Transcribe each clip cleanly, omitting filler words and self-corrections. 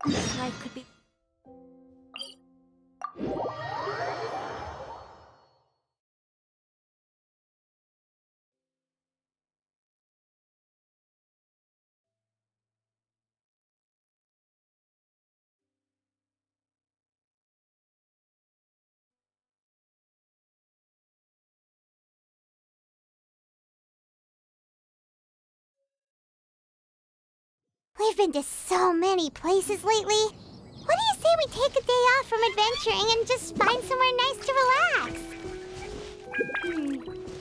This life could be... We've been to so many places lately. What do you say we take a day off from adventuring and just find somewhere nice to relax?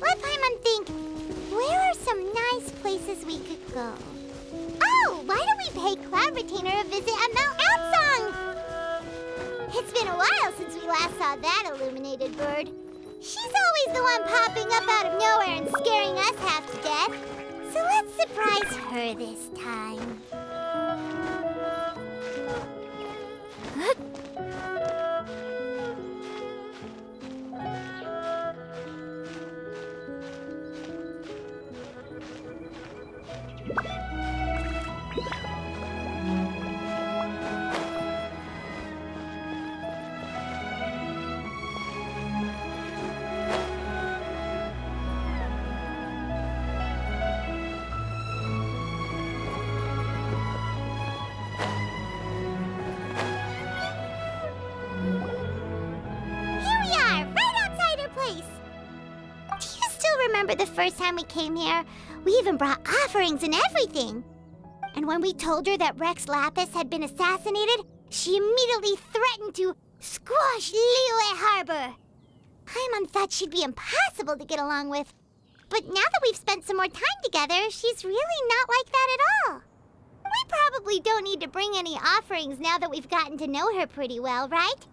Let Paimon think. Where are some nice places we could go? Oh, why don't we pay Cloud Retainer a visit at Mount Outsong? It's been a while since we last saw that illuminated bird. She's always the one popping up out of nowhere and scaring us half to death. So let's surprise her this time. Remember the first time we came here? We even brought offerings and everything. And when we told her that Rex Lapis had been assassinated, she immediately threatened to squash Liyue Harbor. Paimon thought she'd be impossible to get along with. But now that we've spent some more time together, she's really not like that at all. We probably don't need to bring any offerings now that we've gotten to know her pretty well, right?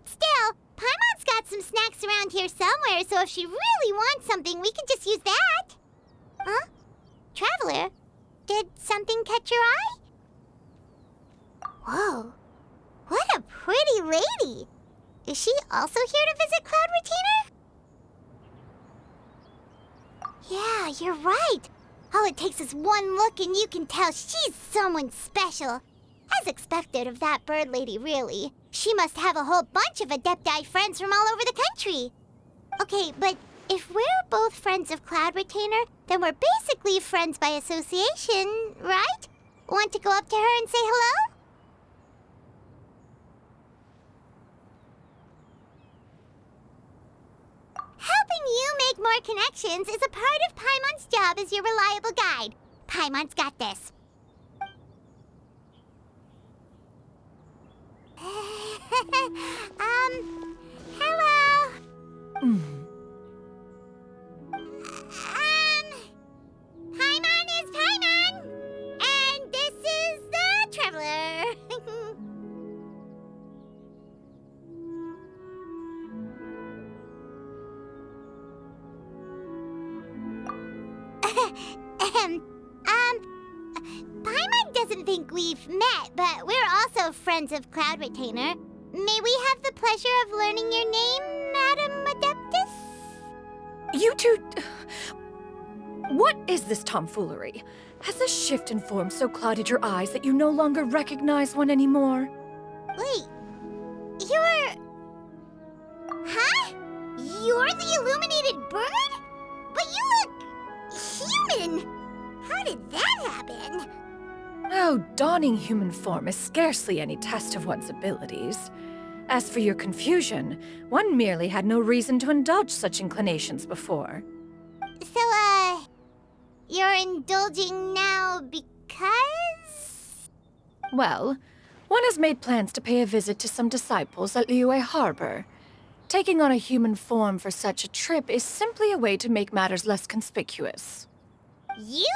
Still, Paimon's got some snacks around here somewhere, so if she really wants something, we can just use that. Huh? Traveler, did something catch your eye? Whoa, what a pretty lady. Is she also here to visit Cloud Retainer? Yeah, you're right. All it takes is one look and you can tell she's someone special. As expected of that bird lady, really. She must have a whole bunch of Adepti friends from all over the country. Okay, but if we're both friends of Cloud Retainer, then we're basically friends by association, right? Want to go up to her and say hello? Helping you make more connections is a part of Paimon's job as your reliable guide. Paimon's got this. Hello. Paimon is Paimon, and this is the Traveler. Paimon doesn't think we've met, but we're also friends of Cloud Retainer. May we have the pleasure of learning your name, Madam Adeptus? You two... What is this tomfoolery? Has this shift in form so clouded your eyes that you no longer recognize one anymore? Wait, you're... Huh? You're the illuminated bird? But you look... human! How did that happen? Oh, donning human form is scarcely any test of one's abilities. As for your confusion, one merely had no reason to indulge such inclinations before. So, you're indulging now because? Well, one has made plans to pay a visit to some disciples at Liyue Harbor. Taking on a human form for such a trip is simply a way to make matters less conspicuous. You?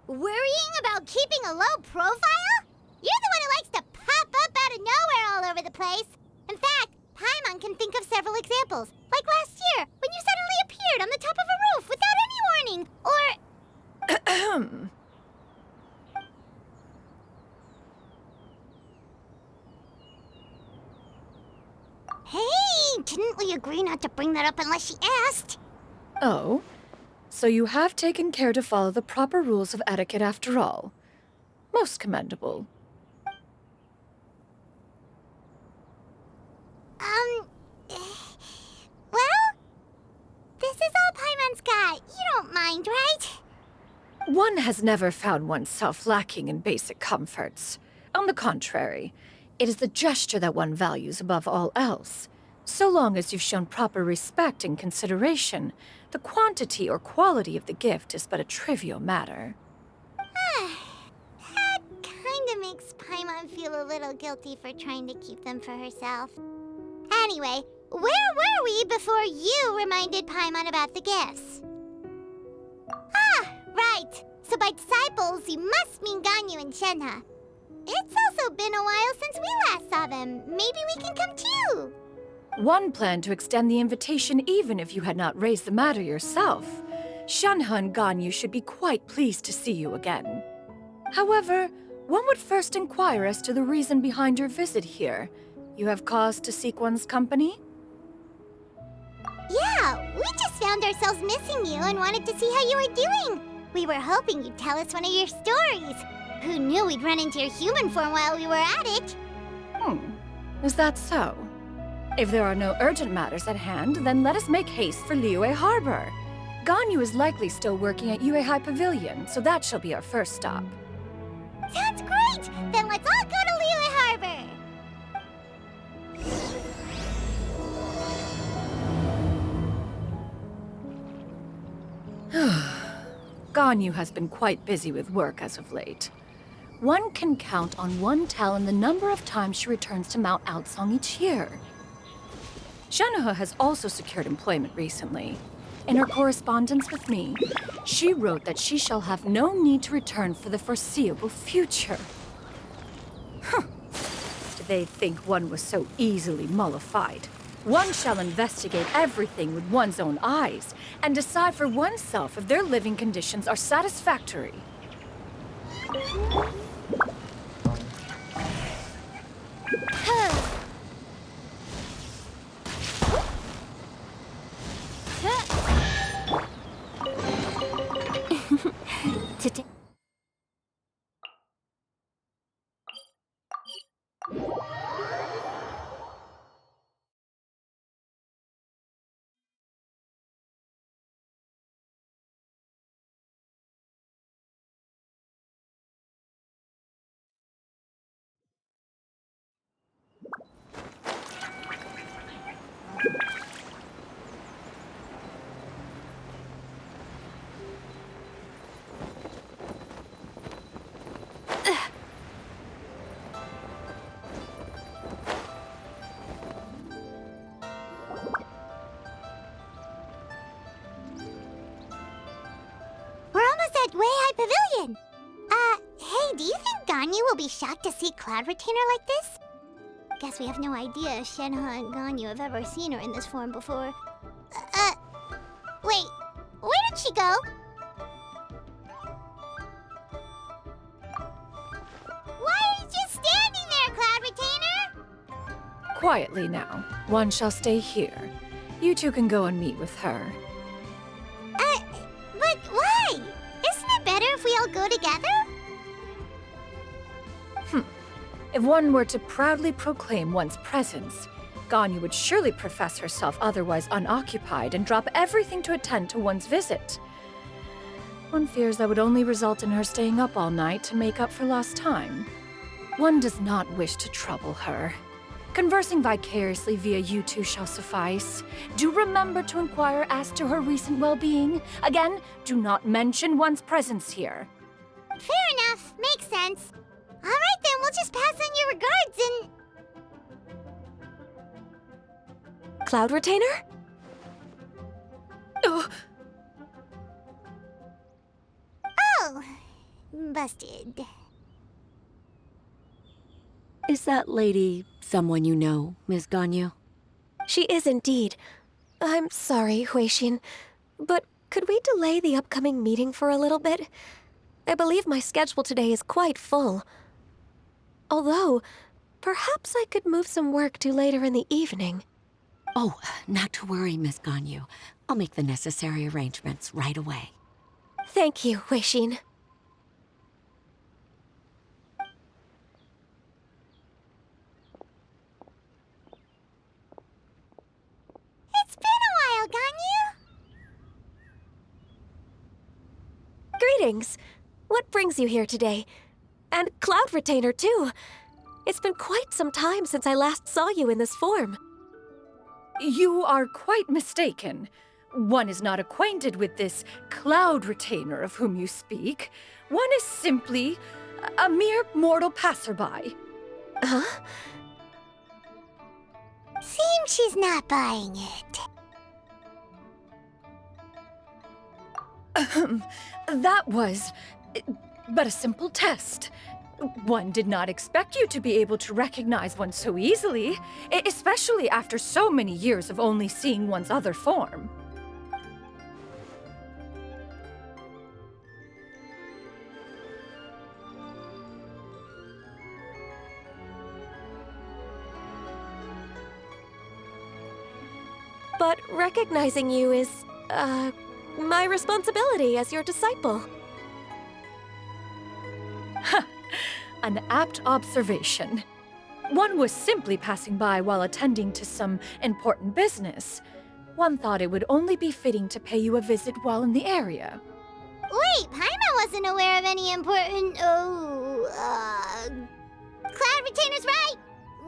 Worrying about keeping a low profile? You're the one who likes to pop up out of nowhere all over the place. In fact, Paimon can think of several examples. Like last year, when you suddenly appeared on the top of a roof without any warning. Or... Hey, didn't we agree not to bring that up unless she asked? Oh? So you have taken care to follow the proper rules of etiquette after all. Most commendable. One has never found oneself lacking in basic comforts. On the contrary, it is the gesture that one values above all else. So long as you've shown proper respect and consideration, the quantity or quality of the gift is but a trivial matter. That kinda makes Paimon feel a little guilty for trying to keep them for herself. Anyway, where were we before you reminded Paimon about the gifts? Ah, right. So by disciples, you must mean Ganyu and Shenhe. It's also been a while since we last saw them. Maybe we can come too. One planned to extend the invitation even if you had not raised the matter yourself. Shenhe and Ganyu should be quite pleased to see you again. However, one would first inquire as to the reason behind your visit here. You have cause to seek one's company? Yeah, we just found ourselves missing you and wanted to see how you were doing. We were hoping you'd tell us one of your stories. Who knew we'd run into your human form while we were at it? Is that so? If there are no urgent matters at hand, then let us make haste for Liyue Harbor. Ganyu is likely still working at Yuehai Pavilion, so that shall be our first stop. Sounds great! Then let's all go to Liyue Harbor! Ganyu has been quite busy with work as of late. One can count on one talon the number of times she returns to Mount Outsong each year. Shenhe has also secured employment recently. In her correspondence with me, she wrote that she shall have no need to return for the foreseeable future. Did they think one was so easily mollified? One shall investigate everything with one's own eyes and decide for oneself if their living conditions are satisfactory. Today. We're almost at Weihai Pavilion. Hey, do you think Ganyu will be shocked to see Cloud Retainer like this? Guess we have no idea if Shenhe and Ganyu have ever seen her in this form before. Wait, where did she go? Why are you just standing there, Cloud Retainer? Quietly now. One shall stay here. You two can go and meet with her. But why? Isn't it better if we all go together? If one were to proudly proclaim one's presence, Ganyu would surely profess herself otherwise unoccupied and drop everything to attend to one's visit. One fears that would only result in her staying up all night to make up for lost time. One does not wish to trouble her. Conversing vicariously via you two shall suffice. Do remember to inquire as to her recent well-being. Again, do not mention one's presence here. Fair enough. Makes sense. All right, then. We'll just pass on your regards and... Cloud Retainer? Oh, busted. Is that lady someone you know, Miss Ganyu? She is indeed. I'm sorry, Huixin, but could we delay the upcoming meeting for a little bit? I believe my schedule today is quite full. Although, perhaps I could move some work to later in the evening. Oh, not to worry, Miss Ganyu. I'll make the necessary arrangements right away. Thank you, Huixin. It's been a while, Ganyu. Greetings. What brings you here today? And Cloud Retainer, too. It's been quite some time since I last saw you in this form. You are quite mistaken. One is not acquainted with this Cloud Retainer of whom you speak. One is simply a mere mortal passerby. Huh? Seems she's not buying it. That was but a simple test. One did not expect you to be able to recognize one so easily, especially after so many years of only seeing one's other form. But recognizing you is, my responsibility as your disciple. An apt observation. One was simply passing by while attending to some important business. One thought it would only be fitting to pay you a visit while in the area. Wait, Paimon wasn't aware of any important... Cloud Retainer's right!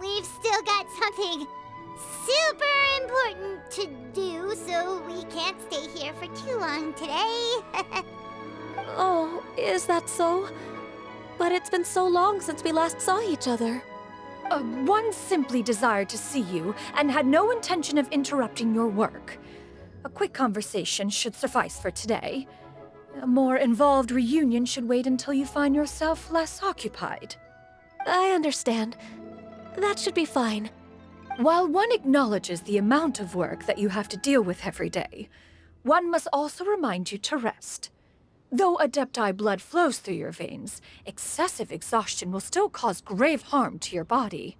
We've still got something super important to do, so we can't stay here for too long today. Oh, is that so? But it's been so long since we last saw each other. One simply desired to see you and had no intention of interrupting your work. A quick conversation should suffice for today. A more involved reunion should wait until you find yourself less occupied. I understand. That should be fine. While one acknowledges the amount of work that you have to deal with every day, one must also remind you to rest. Though Adepti blood flows through your veins, excessive exhaustion will still cause grave harm to your body.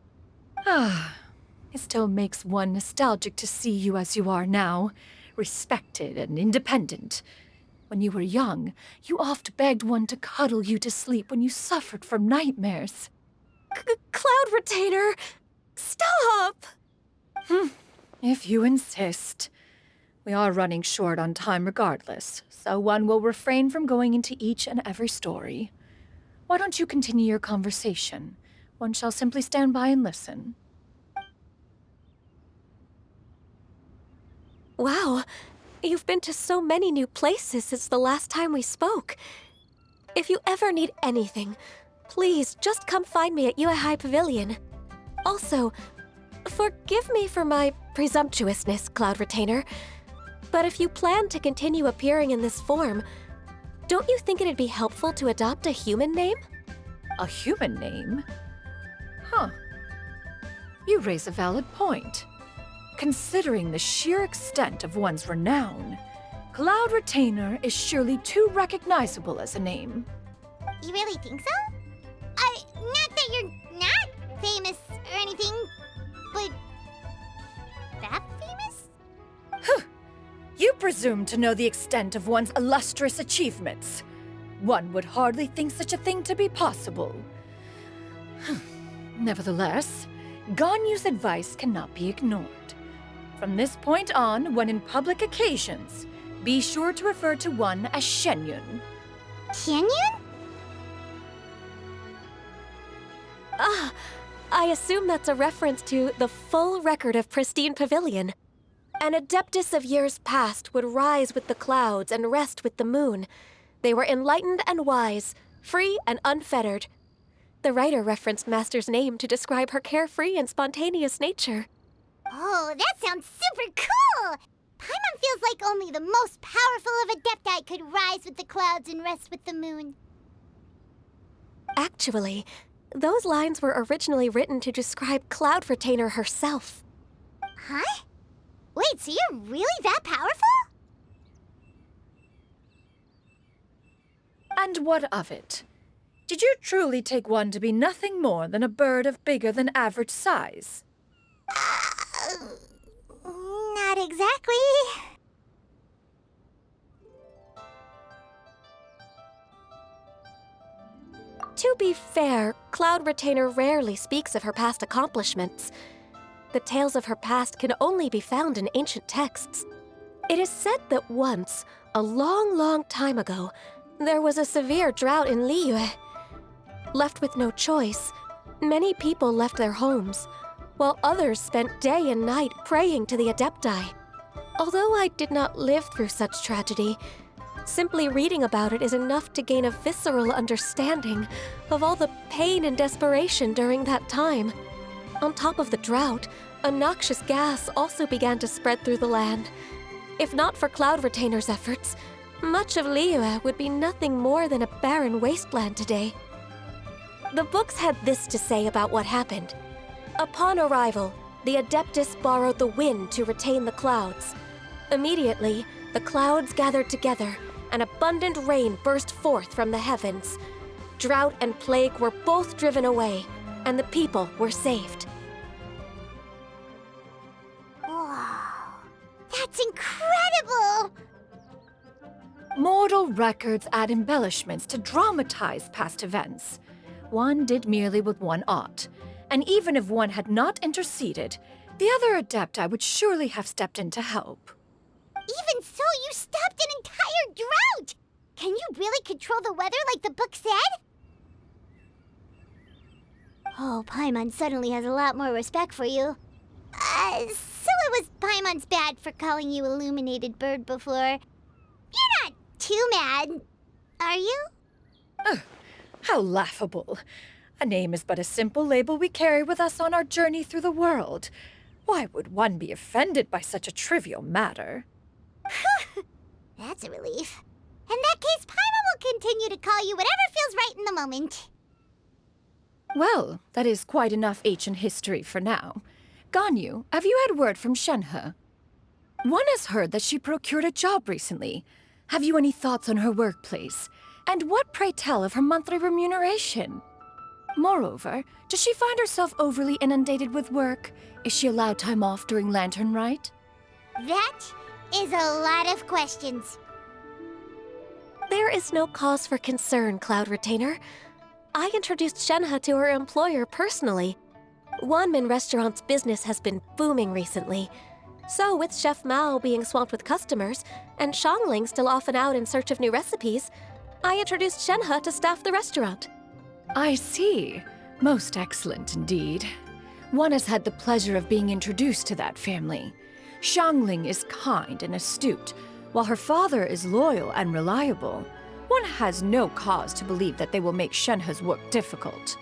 It still makes one nostalgic to see you as you are now, respected and independent. When you were young, you oft begged one to cuddle you to sleep when you suffered from nightmares. Cloud Retainer! Stop! If you insist. We are running short on time regardless, so one will refrain from going into each and every story. Why don't you continue your conversation? One shall simply stand by and listen. Wow, you've been to so many new places since the last time we spoke. If you ever need anything, please just come find me at Uehai Pavilion. Also, forgive me for my presumptuousness, Cloud Retainer, but if you plan to continue appearing in this form, don't you think it'd be helpful to adopt a human name? A human name? Huh. You raise a valid point. Considering the sheer extent of one's renown, Cloud Retainer is surely too recognizable as a name. You really think so? Not that you're not famous or anything, but that famous? You presume to know the extent of one's illustrious achievements. One would hardly think such a thing to be possible. Nevertheless, Ganyu's advice cannot be ignored. From this point on, when in public occasions, be sure to refer to one as Xianyun. Xianyun? I assume that's a reference to the full record of Pristine Pavilion. An adeptus of years past would rise with the clouds and rest with the moon. They were enlightened and wise, free and unfettered. The writer referenced Master's name to describe her carefree and spontaneous nature. Oh, that sounds super cool! Paimon feels like only the most powerful of Adepti could rise with the clouds and rest with the moon. Actually, those lines were originally written to describe Cloud Retainer herself. Huh? Wait, so you're really that powerful? And what of it? Did you truly take one to be nothing more than a bird of bigger than average size? Not exactly. To be fair, Cloud Retainer rarely speaks of her past accomplishments. The tales of her past can only be found in ancient texts. It is said that once, a long, long time ago, there was a severe drought in Liyue. Left with no choice, many people left their homes, while others spent day and night praying to the Adepti. Although I did not live through such tragedy, simply reading about it is enough to gain a visceral understanding of all the pain and desperation during that time. On top of the drought, a noxious gas also began to spread through the land. If not for Cloud Retainer's efforts, much of Liyue would be nothing more than a barren wasteland today. The books had this to say about what happened. Upon arrival, the Adeptus borrowed the wind to retain the clouds. Immediately, the clouds gathered together, and abundant rain burst forth from the heavens. Drought and plague were both driven away, and the people were saved. Wow, that's incredible! Mortal records add embellishments to dramatize past events. One did merely what one ought, and even if one had not interceded, the other Adepti would surely have stepped in to help. Even so, you stopped an entire drought! Can you really control the weather like the book said? Oh, Paimon suddenly has a lot more respect for you. So it was Paimon's bad for calling you Illuminated Bird before. You're not too mad, are you? How laughable. A name is but a simple label we carry with us on our journey through the world. Why would one be offended by such a trivial matter? That's a relief. In that case, Paimon will continue to call you whatever feels right in the moment. Well, that is quite enough ancient history for now. Ganyu, have you had word from Shenhe? One has heard that she procured a job recently. Have you any thoughts on her workplace? And what, pray tell, of her monthly remuneration? Moreover, does she find herself overly inundated with work? Is she allowed time off during Lantern Rite? That is a lot of questions. There is no cause for concern, Cloud Retainer. I introduced Shenhe to her employer personally. Wanmin Restaurant's business has been booming recently. So with Chef Mao being swamped with customers, and Xiangling still off and out in search of new recipes, I introduced Shenhe to staff the restaurant. I see. Most excellent indeed. One has had the pleasure of being introduced to that family. Xiangling is kind and astute, while her father is loyal and reliable. One has no cause to believe that they will make Shenhe's work difficult.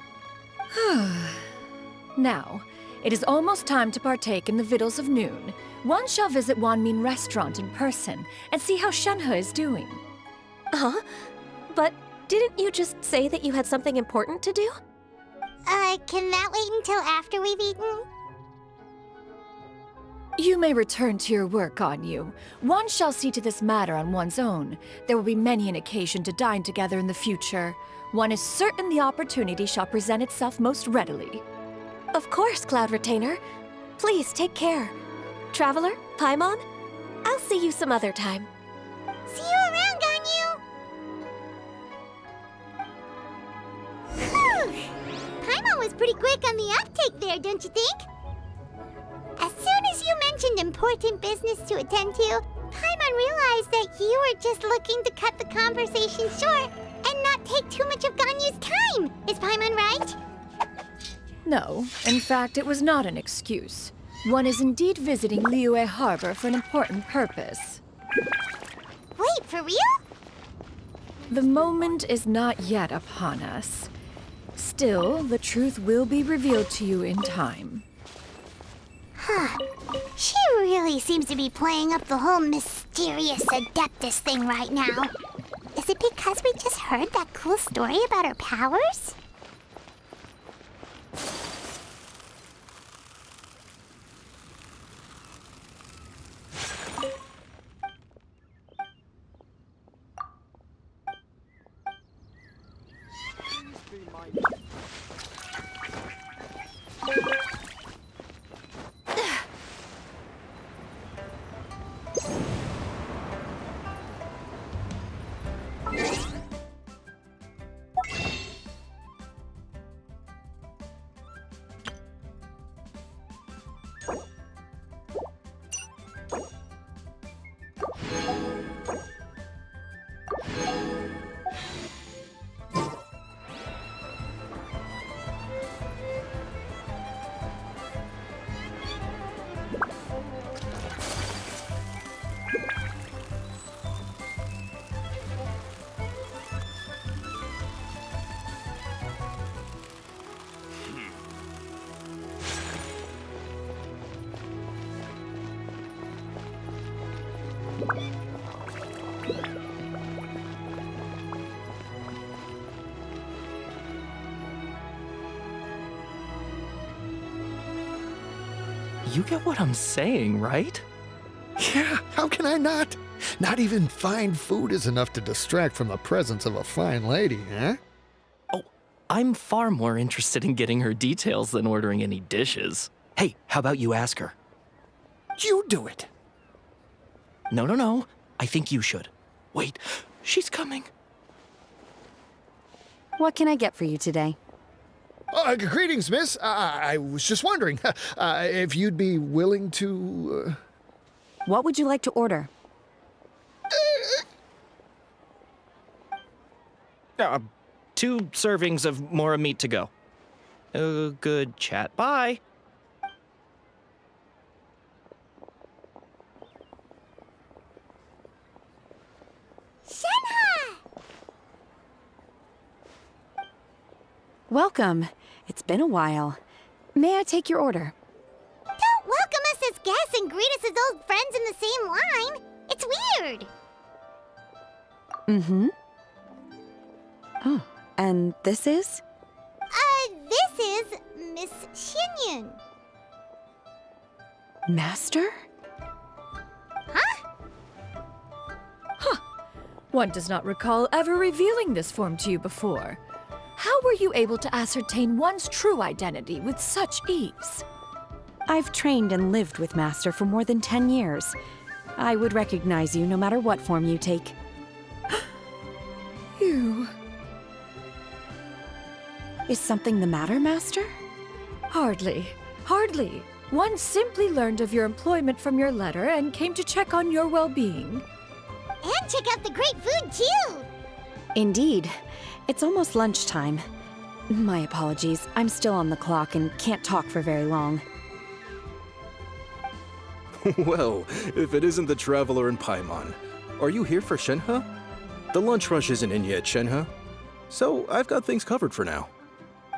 Now, it is almost time to partake in the victuals of noon. One shall visit Wanmin Restaurant in person and see how Shenhe is doing. Huh? But didn't you just say that you had something important to do? Can that wait until after we've eaten? You may return to your work, Ganyu. One shall see to this matter on one's own. There will be many an occasion to dine together in the future. One is certain the opportunity shall present itself most readily. Of course, Cloud Retainer. Please take care. Traveler, Paimon, I'll see you some other time. See you around, Ganyu! Whew. Paimon was pretty quick on the uptake there, don't you think? As soon as you mentioned important business to attend to, Paimon realized that you were just looking to cut the conversation short and not take too much of Ganyu's time. Is Paimon right? No, in fact, it was not an excuse. One is indeed visiting Liyue Harbor for an important purpose. Wait, for real? The moment is not yet upon us. Still, the truth will be revealed to you in time. Huh. She really seems to be playing up the whole mysterious Adeptus thing right now. Is it because we just heard that cool story about her powers? You get what I'm saying, right? Yeah, how can I not? Not even fine food is enough to distract from the presence of a fine lady, huh? Oh, I'm far more interested in getting her details than ordering any dishes. Hey, how about you ask her? You do it. No. I think you should. Wait, she's coming. What can I get for you today? Greetings, miss. I was just wondering if you'd be willing to... What would you like to order? 2 servings of more meat to go. Good chat. Bye. Shenhe! Welcome. It's been a while. May I take your order? Don't welcome us as guests and greet us as old friends in the same line. It's weird. Mm-hmm. Oh, and this is? This is Miss Xianyun. Master? One does not recall ever revealing this form to you before. How were you able to ascertain one's true identity with such ease? I've trained and lived with Master for more than 10 years. I would recognize you no matter what form you take. You... Is something the matter, Master? Hardly. One simply learned of your employment from your letter and came to check on your well-being. And check out the great food, too. Indeed. It's almost lunchtime. My apologies. I'm still on the clock and can't talk for very long. Well, if it isn't the Traveler in Paimon. Are you here for Shenhe? The lunch rush isn't in yet, Shenhe. So I've got things covered for now.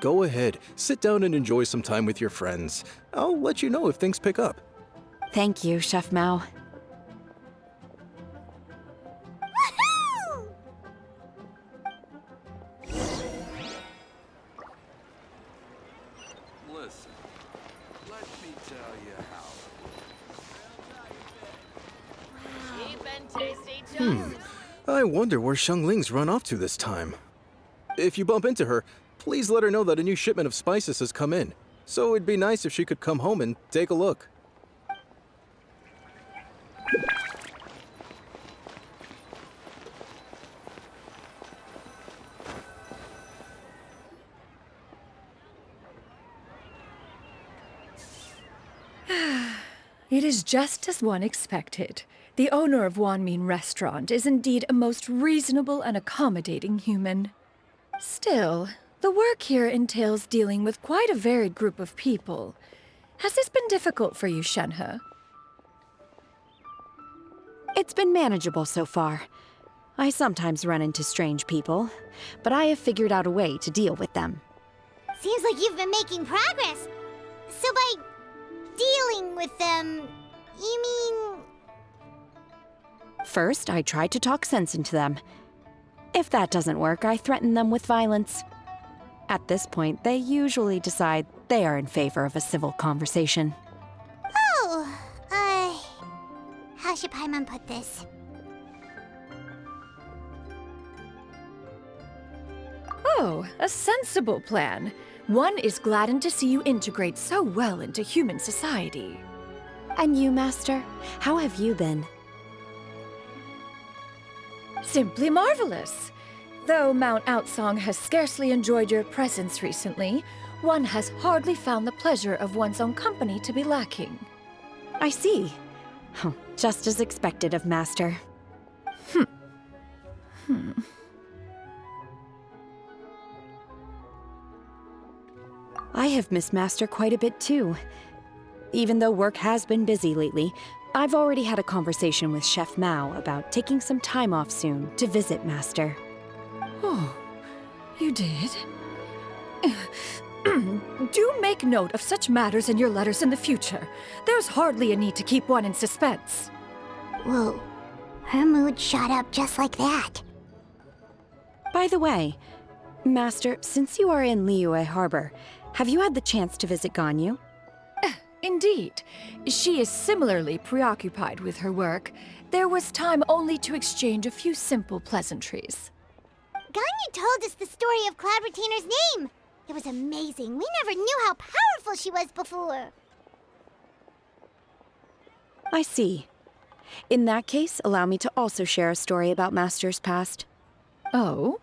Go ahead, sit down and enjoy some time with your friends. I'll let you know if things pick up. Thank you, Chef Mao. Woohoo! Listen, let me tell you how. I wonder where Xiangling's run off to this time. If you bump into her, please let her know that a new shipment of spices has come in. So it'd be nice if she could come home and take a look. It is just as one expected. The owner of Wanmin Restaurant is indeed a most reasonable and accommodating human. Still, the work here entails dealing with quite a varied group of people. Has this been difficult for you, Shenhe? It's been manageable so far. I sometimes run into strange people, but I have figured out a way to deal with them. Seems like you've been making progress. So by dealing with them, you mean... First, I try to talk sense into them. If that doesn't work, I threaten them with violence. At this point, they usually decide they are in favor of a civil conversation. Oh, how should Paimon put this? Oh, a sensible plan. One is gladdened to see you integrate so well into human society. And you, Master? How have you been? Simply marvelous. Though Mount Outsong has scarcely enjoyed your presence recently, one has hardly found the pleasure of one's own company to be lacking. I see. Oh, just as expected of Master. I have missed Master quite a bit too. Even though work has been busy lately, I've already had a conversation with Chef Mao about taking some time off soon to visit Master. Oh, you did? Do make note of such matters in your letters in the future. There's hardly a need to keep one in suspense. Whoa, her mood shot up just like that. By the way, Master, since you are in Liyue Harbor, have you had the chance to visit Ganyu? Indeed, she is similarly preoccupied with her work. There was time only to exchange a few simple pleasantries. Ganyu told us the story of Cloud Retainer's name. It was amazing. We never knew how powerful she was before. I see. In that case, allow me to also share a story about Master's past. Oh?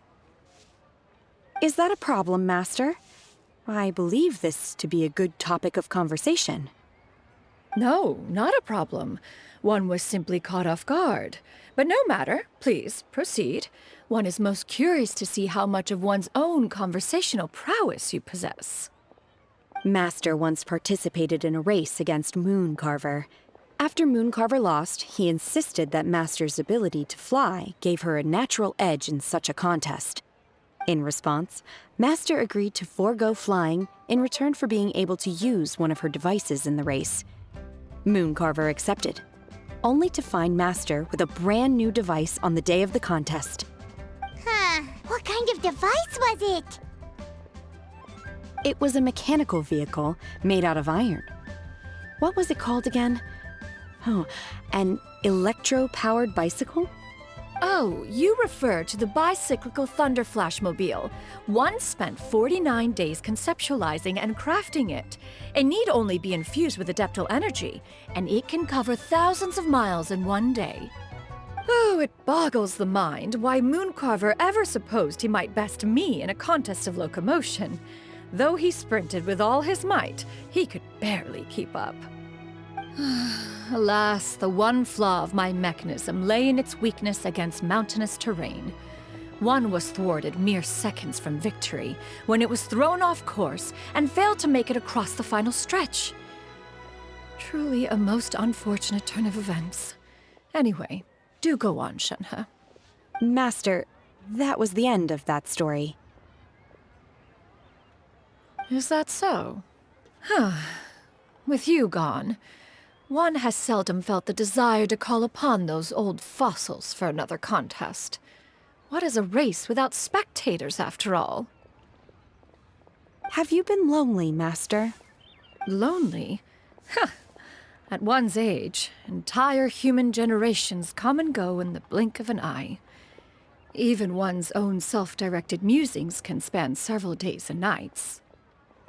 Is that a problem, Master? I believe this to be a good topic of conversation. No, not a problem. One was simply caught off guard. But no matter. Please, proceed. One is most curious to see how much of one's own conversational prowess you possess. Master once participated in a race against Mooncarver. After Mooncarver lost, he insisted that Master's ability to fly gave her a natural edge in such a contest. In response, Master agreed to forego flying in return for being able to use one of her devices in the race. Mooncarver accepted, only to find Master with a brand new device on the day of the contest. Huh. What kind of device was it? It was a mechanical vehicle made out of iron. What was it called again? Oh, an electro-powered bicycle? Oh, you refer to the bicyclical Thunder Flashmobile. One spent 49 days conceptualizing and crafting it. It need only be infused with adeptal energy, and it can cover thousands of miles in one day. Oh, it boggles the mind why Mooncarver ever supposed he might best me in a contest of locomotion. Though he sprinted with all his might, he could barely keep up. Alas, the one flaw of my mechanism lay in its weakness against mountainous terrain. One was thwarted mere seconds from victory, when it was thrown off course and failed to make it across the final stretch. Truly a most unfortunate turn of events. Anyway, do go on, Shenhe. Master, that was the end of that story. Is that so? Huh. With you gone, one has seldom felt the desire to call upon those old fossils for another contest. What is a race without spectators, after all? Have you been lonely, Master? Lonely? Huh. At one's age, entire human generations come and go in the blink of an eye. Even one's own self-directed musings can span several days and nights.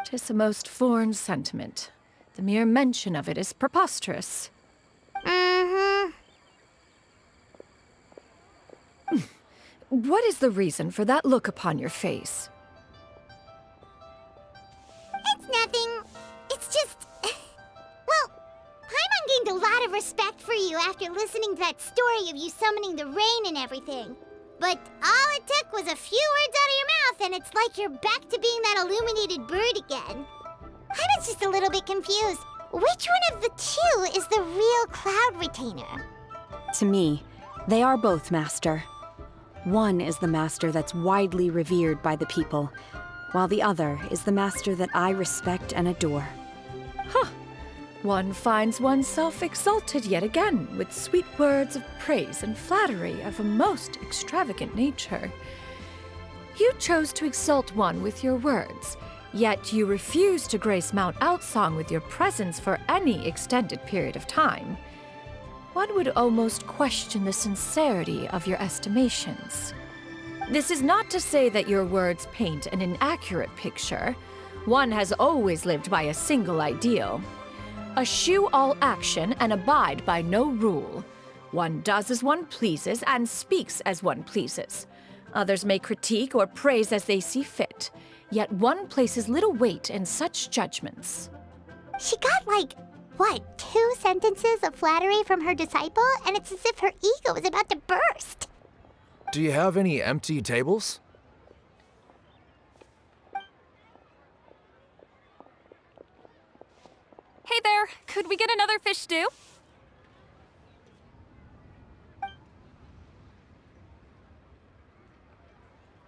'Tis a most foreign sentiment. The mere mention of it is preposterous. Mm-hmm. What is the reason for that look upon your face? It's nothing. It's just... Well, Paimon gained a lot of respect for you after listening to that story of you summoning the rain and everything. But all it took was a few words out of your mouth and it's like you're back to being that illuminated bird again. Paimon's just a little bit confused. Which one of the two is the real Cloud Retainer? To me, they are both, Master. One is the Master that's widely revered by the people, while the other is the Master that I respect and adore. Huh. One finds oneself exalted yet again with sweet words of praise and flattery of a most extravagant nature. You chose to exalt one with your words, yet you refuse to grace Mount Outsong with your presence for any extended period of time. One would almost question the sincerity of your estimations. This is not to say that your words paint an inaccurate picture. One has always lived by a single ideal. Eschew all action and abide by no rule. One does as one pleases and speaks as one pleases. Others may critique or praise as they see fit, yet one places little weight in such judgments. She got like, what, 2 sentences of flattery from her disciple, and it's as if her ego is about to burst. Do you have any empty tables? Hey there, could we get another fish stew?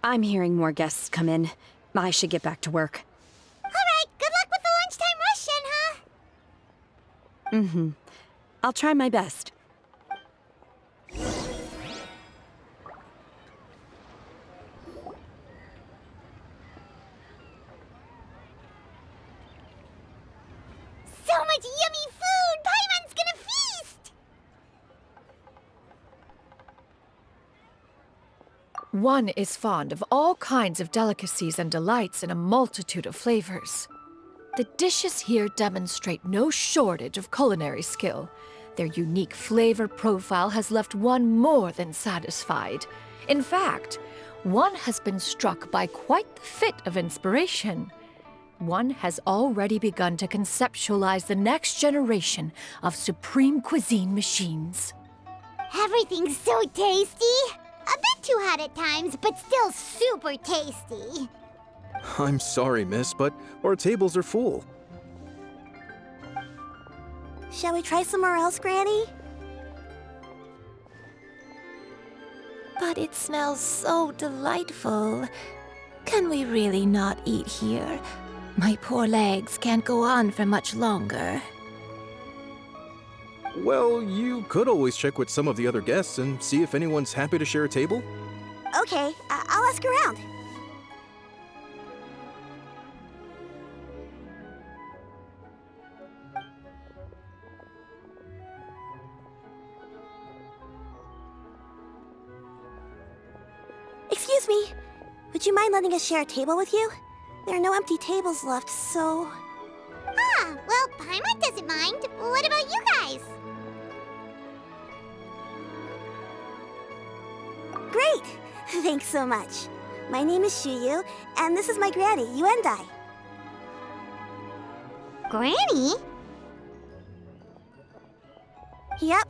I'm hearing more guests come in. I should get back to work. All right, good luck with the lunchtime rush, Shenhe. I'll try my best. So much yummy food! Paimon's gonna feast! One is fond of all kinds of delicacies and delights in a multitude of flavors. The dishes here demonstrate no shortage of culinary skill. Their unique flavor profile has left one more than satisfied. In fact, one has been struck by quite the fit of inspiration. One has already begun to conceptualize the next generation of supreme cuisine machines. Everything's so tasty! A bit too hot at times, but still super tasty. I'm sorry, miss, but our tables are full. Shall we try somewhere else, Granny? But it smells so delightful. Can we really not eat here? My poor legs can't go on for much longer. Well, you could always check with some of the other guests and see if anyone's happy to share a table. Okay, I'll ask around. Excuse me. Would you mind letting us share a table with you? There are no empty tables left, so... Ah, well, Paimon doesn't mind. What about you guys? Great! Thanks so much. My name is Xianyun, and this is my granny, Yuendai. Granny? Yep.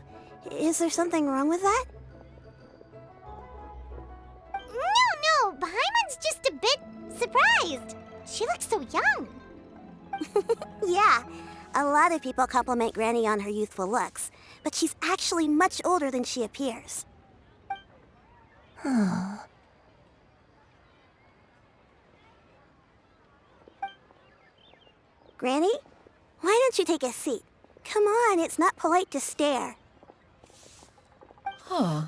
Is there something wrong with that? No, Paimon's just a bit surprised. She looks so young. Yeah, a lot of people compliment Granny on her youthful looks, but she's actually much older than she appears. Granny, why don't you take a seat? Come on, it's not polite to stare. Huh.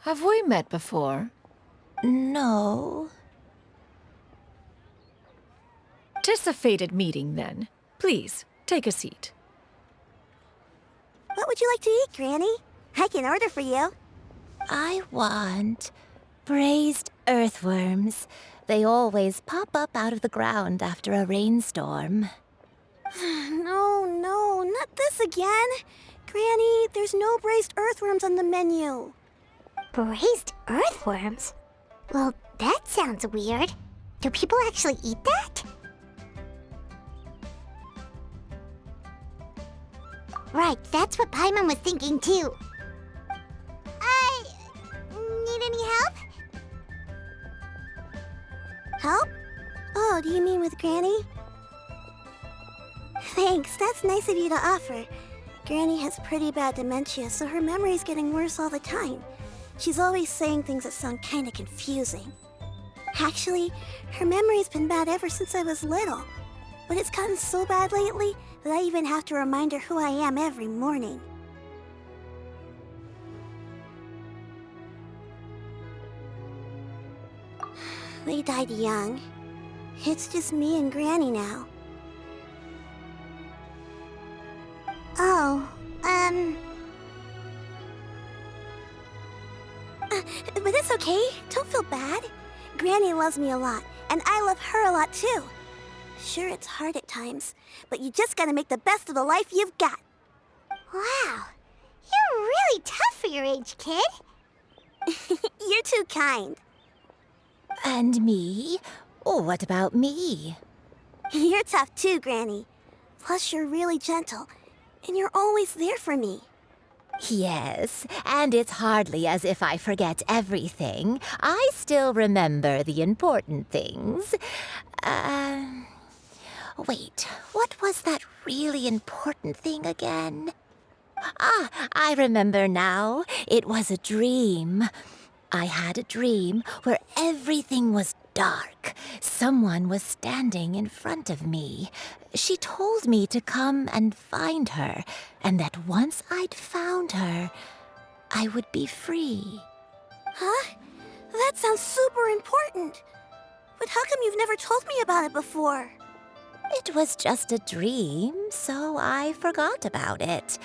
Have we met before? No. 'Tis a fated meeting, then. Please, take a seat. What would you like to eat, Granny? I can order for you. I want braised earthworms. They always pop up out of the ground after a rainstorm. No, not this again. Granny, there's no braised earthworms on the menu. Braised earthworms? Well, that sounds weird. Do people actually eat that? Right, that's what Paimon was thinking too. Need any help? Help? Oh, do you mean with Granny? Thanks, that's nice of you to offer. Granny has pretty bad dementia, so her memory's getting worse all the time. She's always saying things that sound kinda confusing. Actually, her memory's been bad ever since I was little. But it's gotten so bad lately that I even have to remind her who I am every morning. They died young. It's just me and Granny now. Oh, But it's okay. Don't feel bad. Granny loves me a lot, and I love her a lot too. Sure, it's hard at times, but you just gotta make the best of the life you've got. wow. You're really tough for your age, kid. You're too kind. And me? Oh, what about me? You're tough too, Granny. Plus, you're really gentle, and you're always there for me. Yes, and it's hardly as if I forget everything. I still remember the important things. Wait, what was that really important thing again? Ah, I remember now. It was a dream. I had a dream where everything was dark. Someone was standing in front of me. She told me to come and find her, and that once I'd found her, I would be free. Huh? That sounds super important. But how come you've never told me about it before? It was just a dream, so I forgot about it.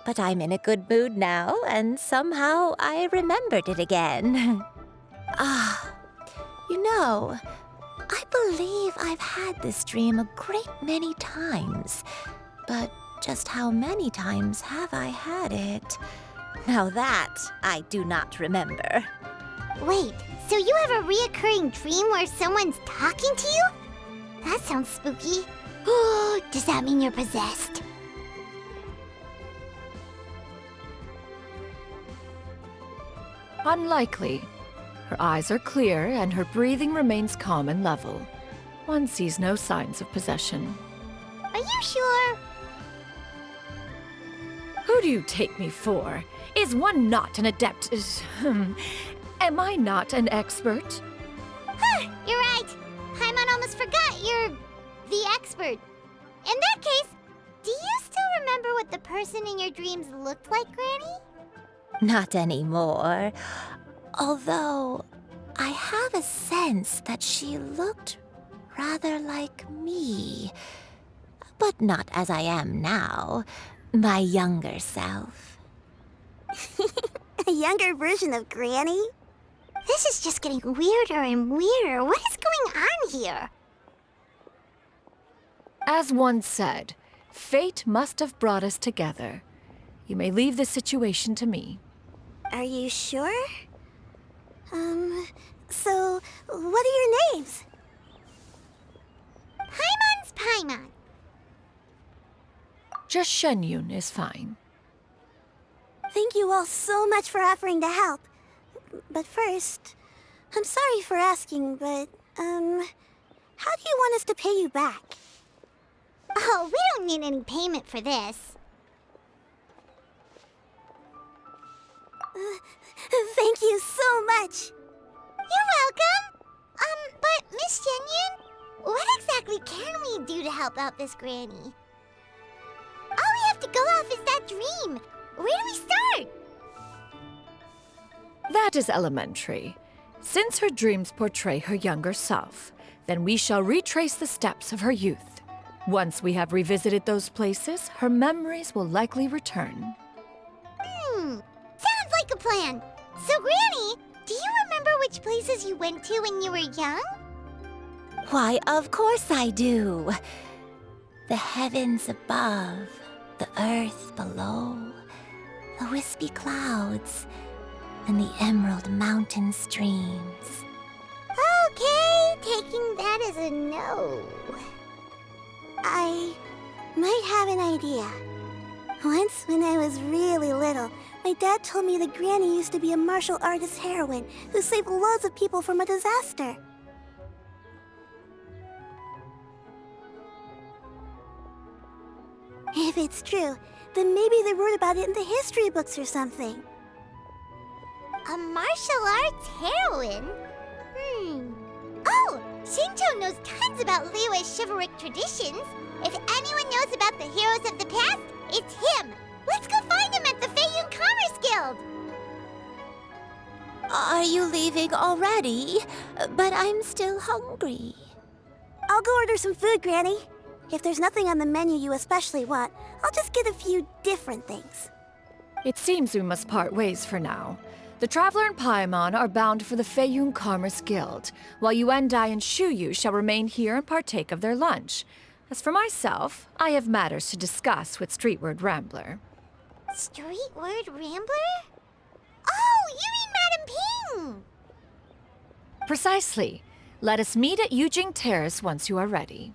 But I'm in a good mood now, and somehow I remembered it again. You know, I believe I've had this dream a great many times. But just how many times have I had it? Now that I do not remember. Wait, so you have a reoccurring dream where someone's talking to you? That sounds spooky. Oh, does that mean you're possessed? Unlikely. Her eyes are clear and her breathing remains calm and level. One sees no signs of possession. Are you sure? Who do you take me for? Is one not an adept? Am I not an expert? Huh, you're right. Paimon almost forgot you're the expert. In that case, do you still remember what the person in your dreams looked like, Granny? Not anymore. Although, I have a sense that she looked rather like me. But not as I am now. My younger self. A younger version of Granny? This is just getting weirder and weirder. What is going on here? As one said, fate must have brought us together. You may leave this situation to me. Are you sure? So, what are your names? Paimon's Paimon. Just Xianyun is fine. Thank you all so much for offering to help. But first, I'm sorry for asking, but, how do you want us to pay you back? Oh, we don't need any payment for this. Thank you so much. You're welcome. But Miss Xianyun, what exactly can we do to help out this granny? All we have to go off is that dream. Where do we start? That is elementary. Since her dreams portray her younger self, then we shall retrace the steps of her youth. Once we have revisited those places, her memories will likely return. Sounds like a plan. So, Granny, do you remember which places you went to when you were young? Why, of course I do. The heavens above, the earth below, the wispy clouds, and the emerald mountain streams. Okay, taking that as a no. I might have an idea. Once, when I was really little, my dad told me that Granny used to be a martial artist heroine who saved loads of people from a disaster. If it's true, then maybe they wrote about it in the history books or something. A martial arts heroine? Oh, Shinto knows tons about Liyue's chivalric traditions. If anyone knows about the heroes of the past, it's him. Let's go find him at the Xianyun Commerce Guild. Are you leaving already? But I'm still hungry. I'll go order some food, Granny. If there's nothing on the menu you especially want, I'll just get a few different things. It seems we must part ways for now. The Traveler and Paimon are bound for the Xianyun Commerce Guild, while Yuendai and Shuyu shall remain here and partake of their lunch. As for myself, I have matters to discuss with Streetward Rambler. Streetward Rambler? Oh, you mean Madame Ping! Precisely. Let us meet at Yujing Terrace once you are ready.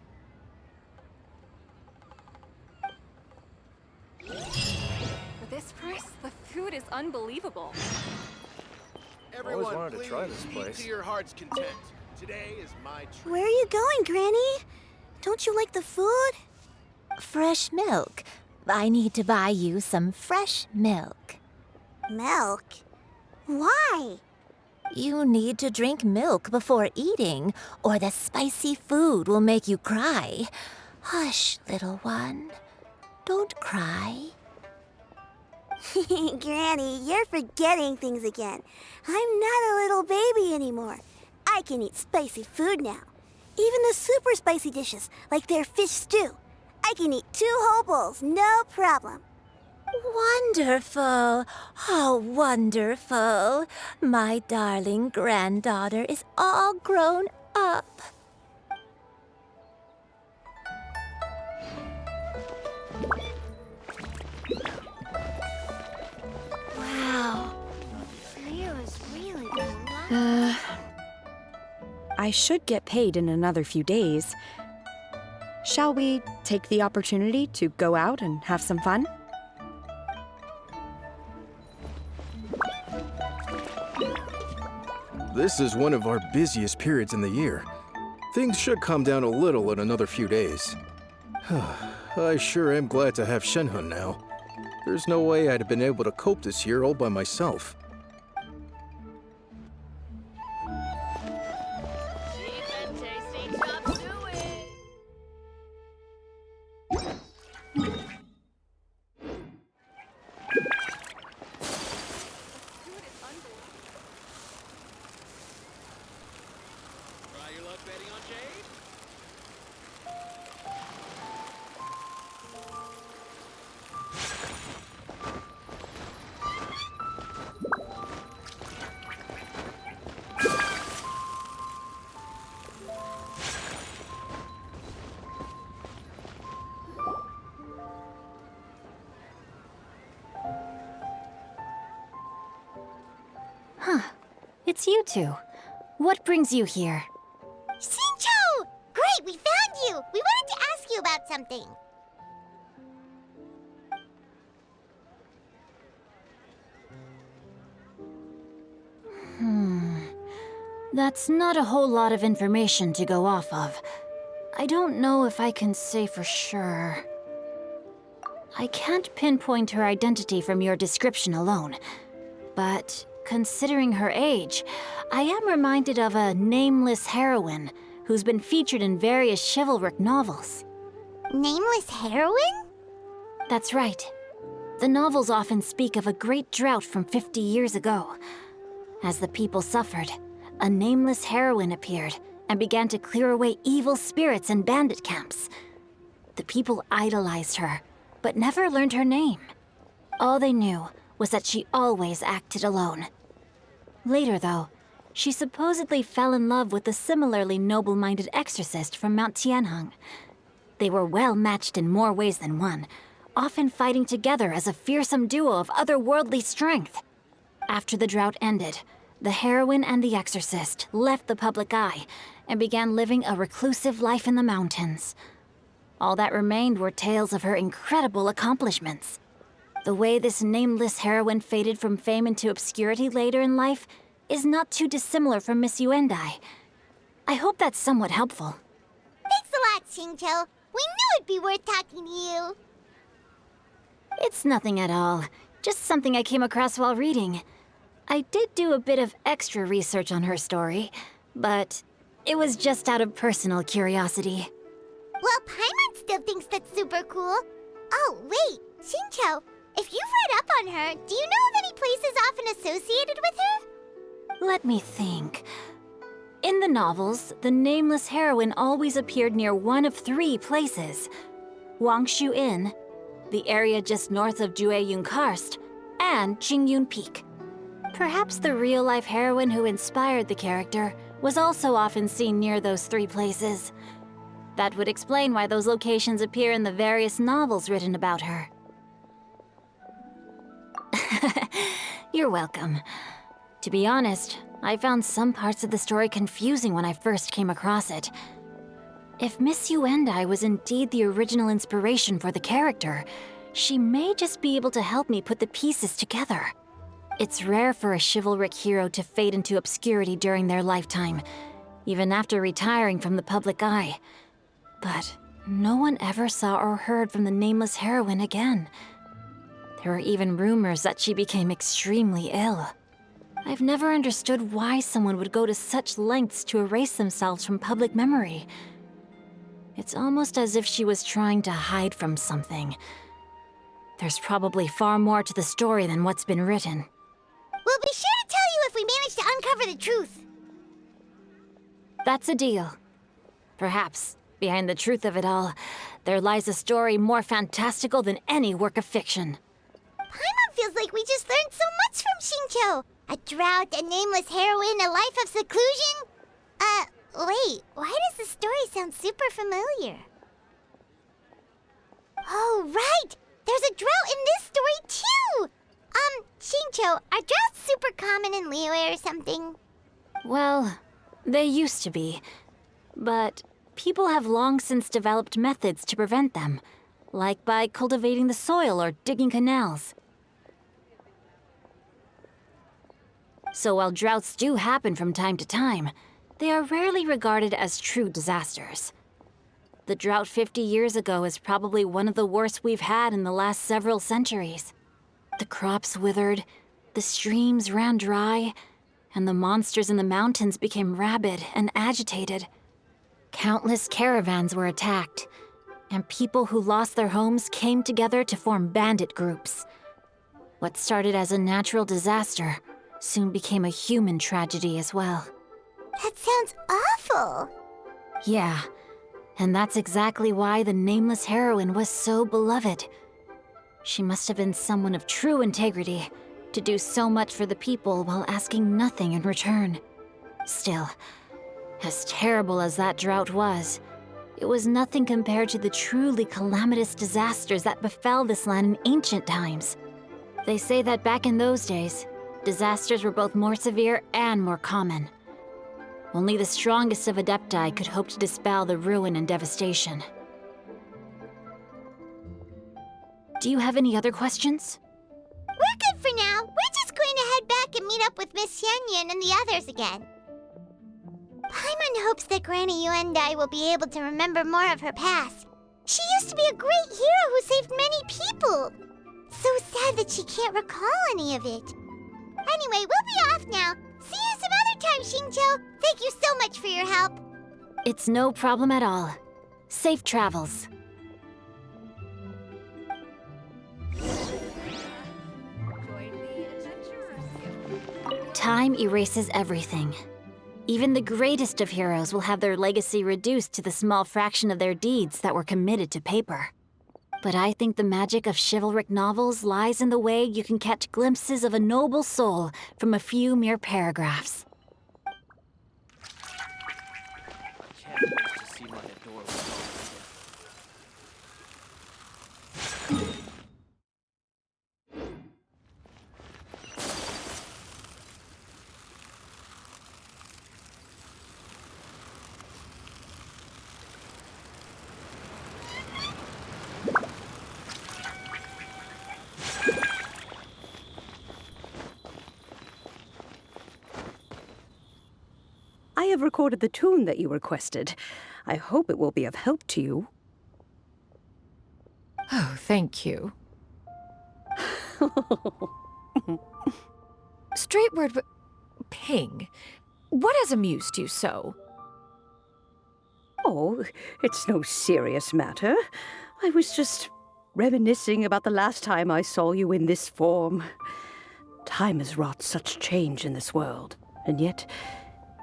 For this price, the food is unbelievable. Everyone, Always wanted to try this eat place. to your heart's content. Today is my treat. Where are you going, Granny? Don't you like the food? Fresh milk. I need to buy you some fresh milk. Milk? Why? You need to drink milk before eating, or the spicy food will make you cry. Hush, little one. Don't cry. Granny, you're forgetting things again. I'm not a little baby anymore. I can eat spicy food now. Even the super spicy dishes, like their fish stew. I can eat 2 whole bowls, no problem. Wonderful. Oh, wonderful. My darling granddaughter is all grown up. Wow. Leo's really good. I should get paid in another few days. Shall we take the opportunity to go out and have some fun? This is one of our busiest periods in the year. Things should calm down a little in another few days. I sure am glad to have Xianyun now. There's no way I'd have been able to cope this year all by myself. It's you two. What brings you here? Xinqiu! Great, we found you! We wanted to ask you about something. That's not a whole lot of information to go off of. I don't know if I can say for sure. I can't pinpoint her identity from your description alone, but considering her age, I am reminded of a nameless heroine who's been featured in various chivalric novels. Nameless heroine? That's right. The novels often speak of a great drought from 50 years ago. As the people suffered, a nameless heroine appeared and began to clear away evil spirits and bandit camps. The people idolized her, but never learned her name. All they knew was that she always acted alone. Later, though, she supposedly fell in love with a similarly noble-minded exorcist from Mount Tianheng. They were well matched in more ways than one, often fighting together as a fearsome duo of otherworldly strength. After the drought ended, the heroine and the exorcist left the public eye and began living a reclusive life in the mountains. All that remained were tales of her incredible accomplishments. The way this nameless heroine faded from fame into obscurity later in life is not too dissimilar from Miss Yuendai. I hope that's somewhat helpful. Thanks a lot, Xingqiu. We knew it'd be worth talking to you. It's nothing at all. Just something I came across while reading. I did do a bit of extra research on her story, but it was just out of personal curiosity. Well, Paimon still thinks that's super cool. Oh, wait, Xingqiu, if you've read up on her, do you know of any places often associated with her? Let me think. In the novels, the nameless heroine always appeared near one of 3 places. Wangshu Inn, the area just north of Jueyun Karst, and Qingyun Peak. Perhaps the real-life heroine who inspired the character was also often seen near those 3 places. That would explain why those locations appear in the various novels written about her. You're welcome. To be honest, I found some parts of the story confusing when I first came across it. If Miss Yuendai was indeed the original inspiration for the character, she may just be able to help me put the pieces together. It's rare for a chivalric hero to fade into obscurity during their lifetime, even after retiring from the public eye. But no one ever saw or heard from the nameless heroine again. There were even rumors that she became extremely ill. I've never understood why someone would go to such lengths to erase themselves from public memory. It's almost as if she was trying to hide from something. There's probably far more to the story than what's been written. We'll be sure to tell you if we manage to uncover the truth. That's a deal. Perhaps, behind the truth of it all, there lies a story more fantastical than any work of fiction. Paimon feels like we just learned so much from Xingqiu. A drought, a nameless heroine, a life of seclusion. Wait, why does the story sound super familiar? Oh, right! There's a drought in this story, too! Xingqiu, are droughts super common in Liyue or something? Well, they used to be. But people have long since developed methods to prevent them, like by cultivating the soil or digging canals. So while droughts do happen from time to time, they are rarely regarded as true disasters. The drought 50 years ago is probably one of the worst we've had in the last several centuries. The crops withered, the streams ran dry, and the monsters in the mountains became rabid and agitated. Countless caravans were attacked, and people who lost their homes came together to form bandit groups. What started as a natural disaster soon became a human tragedy as well. That sounds awful! Yeah, and that's exactly why the nameless heroine was so beloved. She must have been someone of true integrity, to do so much for the people while asking nothing in return. Still, as terrible as that drought was, it was nothing compared to the truly calamitous disasters that befell this land in ancient times. They say that back in those days, disasters were both more severe and more common. Only the strongest of Adepti could hope to dispel the ruin and devastation. Do you have any other questions? We're good for now. We're just going to head back and meet up with Miss Xianyun and the others again. Paimon hopes that Granny Yuendai will be able to remember more of her past. She used to be a great hero who saved many people. So sad that she can't recall any of it. Anyway, we'll be off now. See you some other time, Xingqiu. Thank you so much for your help. It's no problem at all. Safe travels. Time erases everything. Even the greatest of heroes will have their legacy reduced to the small fraction of their deeds that were committed to paper. But I think the magic of chivalric novels lies in the way you can catch glimpses of a noble soul from a few mere paragraphs. Can't wait to see my adorable I have recorded the tune that you requested. I hope it will be of help to you. Oh, thank you. Straight word, Ping. What has amused you so? Oh, it's no serious matter. I was just reminiscing about the last time I saw you in this form. Time has wrought such change in this world, and yet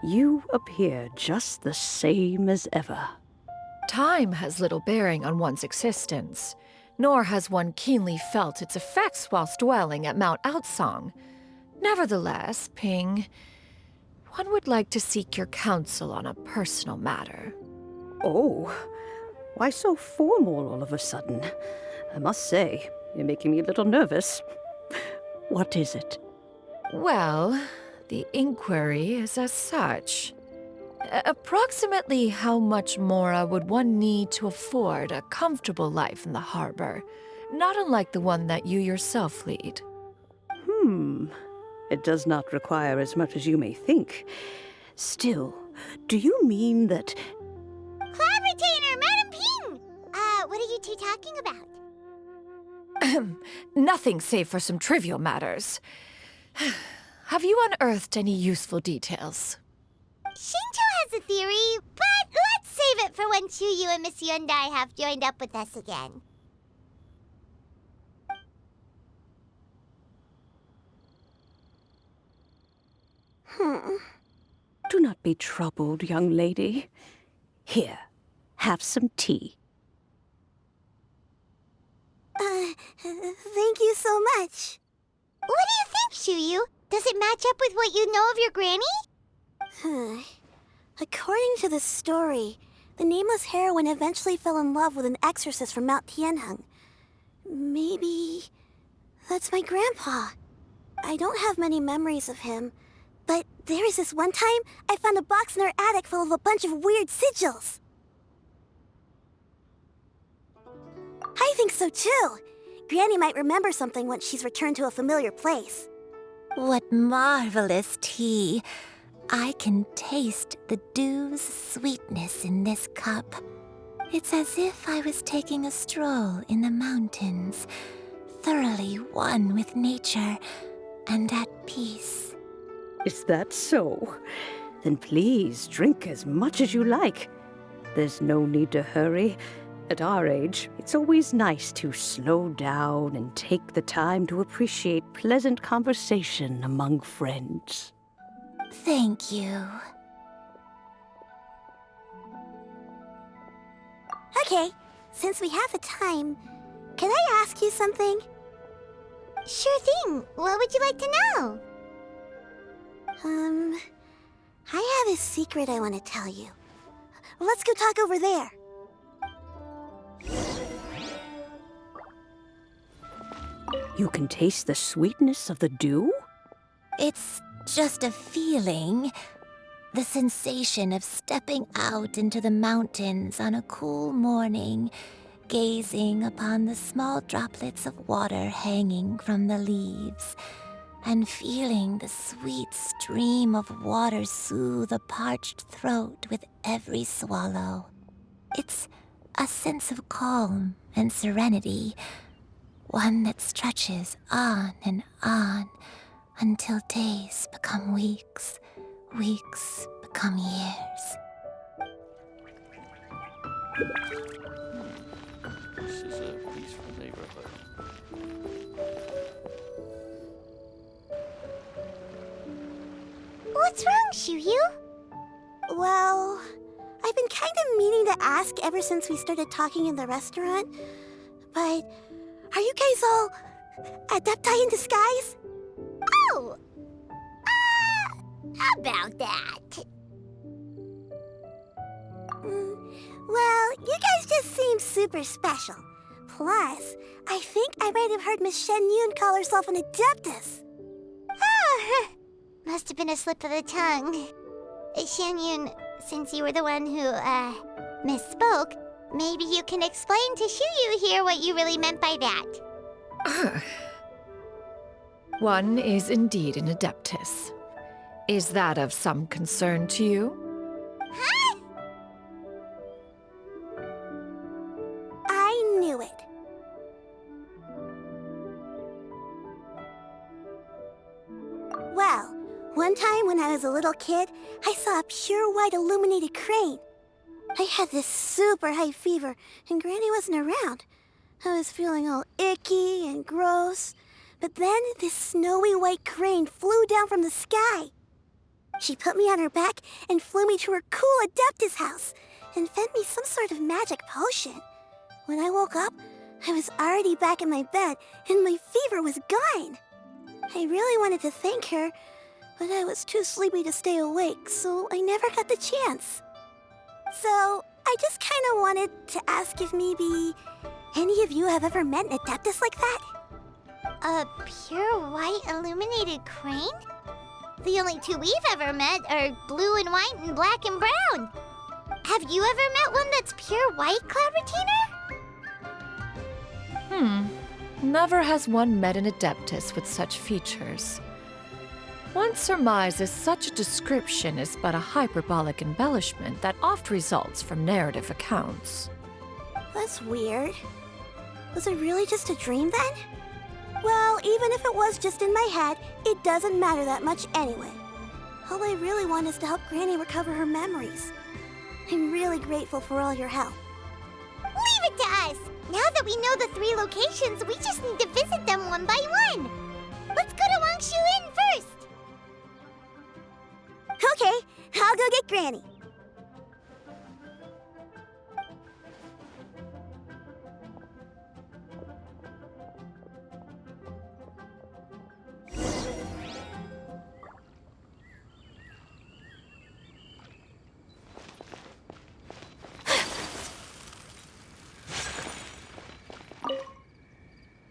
you appear just the same as ever. Time has little bearing on one's existence, nor has one keenly felt its effects whilst dwelling at Mount Outsong. Nevertheless, Ping, one would like to seek your counsel on a personal matter. Oh, why so formal all of a sudden? I must say, you're making me a little nervous. What is it? Well, the inquiry is as such. Approximately how much more would one need to afford a comfortable life in the harbor, not unlike the one that you yourself lead? It does not require as much as you may think. Still, do you mean that... Cloud Retainer, Madam Ping! What are you two talking about? Nothing save for some trivial matters. Have you unearthed any useful details? Xingqiu has a theory, but let's save it for when Chuyu and Miss Yuendai have joined up with us again. Do not be troubled, young lady. Here, have some tea. Thank you so much. What do you think, Xianyun? Does it match up with what you know of your granny? According to the story, the nameless heroine eventually fell in love with an exorcist from Mount Tianheng. Maybe that's my grandpa. I don't have many memories of him, but there was this one time I found a box in our attic full of a bunch of weird sigils. I think so too. Granny might remember something once she's returned to a familiar place. What marvelous tea. I can taste the dew's sweetness in this cup. It's as if I was taking a stroll in the mountains, thoroughly one with nature and at peace. Is that so? Then please drink as much as you like. There's no need to hurry. At our age, it's always nice to slow down and take the time to appreciate pleasant conversation among friends. Thank you. Okay, since we have the time, can I ask you something? Sure thing. What would you like to know? I have a secret I want to tell you. Let's go talk over there. You can taste the sweetness of the dew? It's just a feeling. The sensation of stepping out into the mountains on a cool morning, gazing upon the small droplets of water hanging from the leaves, and feeling the sweet stream of water soothe a parched throat with every swallow. It's a sense of calm and serenity, one that stretches on and on until days become weeks, weeks become years. This is a peaceful neighborhood. What's wrong, Xianyun? Well, I've been kind of meaning to ask ever since we started talking in the restaurant, but are you guys all adepti in disguise? Oh! About that. Well, you guys just seem super special. Plus, I think I might have heard Miss Xianyun call herself an adeptus. Oh, must have been a slip of the tongue. Xianyun, since you were the one who, misspoke, maybe you can explain to Xianyun here what you really meant by that. One is indeed an adeptus. Is that of some concern to you? Huh? I knew it. Well, one time when I was a little kid, I saw a pure white illuminated crane. I had this super high fever, and Granny wasn't around. I was feeling all icky and gross. But then this snowy white crane flew down from the sky. She put me on her back and flew me to her cool adeptus house and fed me some sort of magic potion. When I woke up, I was already back in my bed and my fever was gone. I really wanted to thank her, but I was too sleepy to stay awake, so I never got the chance. So I just kind of wanted to ask if maybe any of you have ever met an adeptus like that? A pure white illuminated crane? The only two we've ever met are blue and white and black and brown. Have you ever met one that's pure white, Cloudretina? Never has one met an adeptus with such features. One surmises such a description is but a hyperbolic embellishment that oft results from narrative accounts. That's weird. Was it really just a dream then? Well, even if it was just in my head, it doesn't matter that much anyway. All I really want is to help Granny recover her memories. I'm really grateful for all your help. Leave it to us! Now that we know the 3 locations, we just need to visit them one by one. Let's go to Wangshu Inn first! Okay, I'll go get Granny.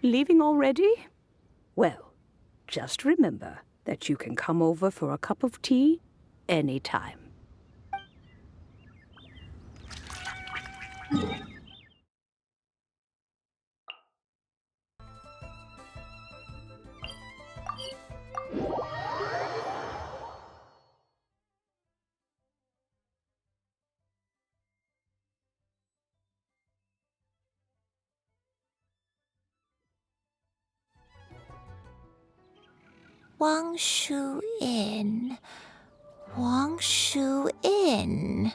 Leaving already? Well, just remember that you can come over for a cup of tea anytime. Wangshu Inn. Wangshu Inn.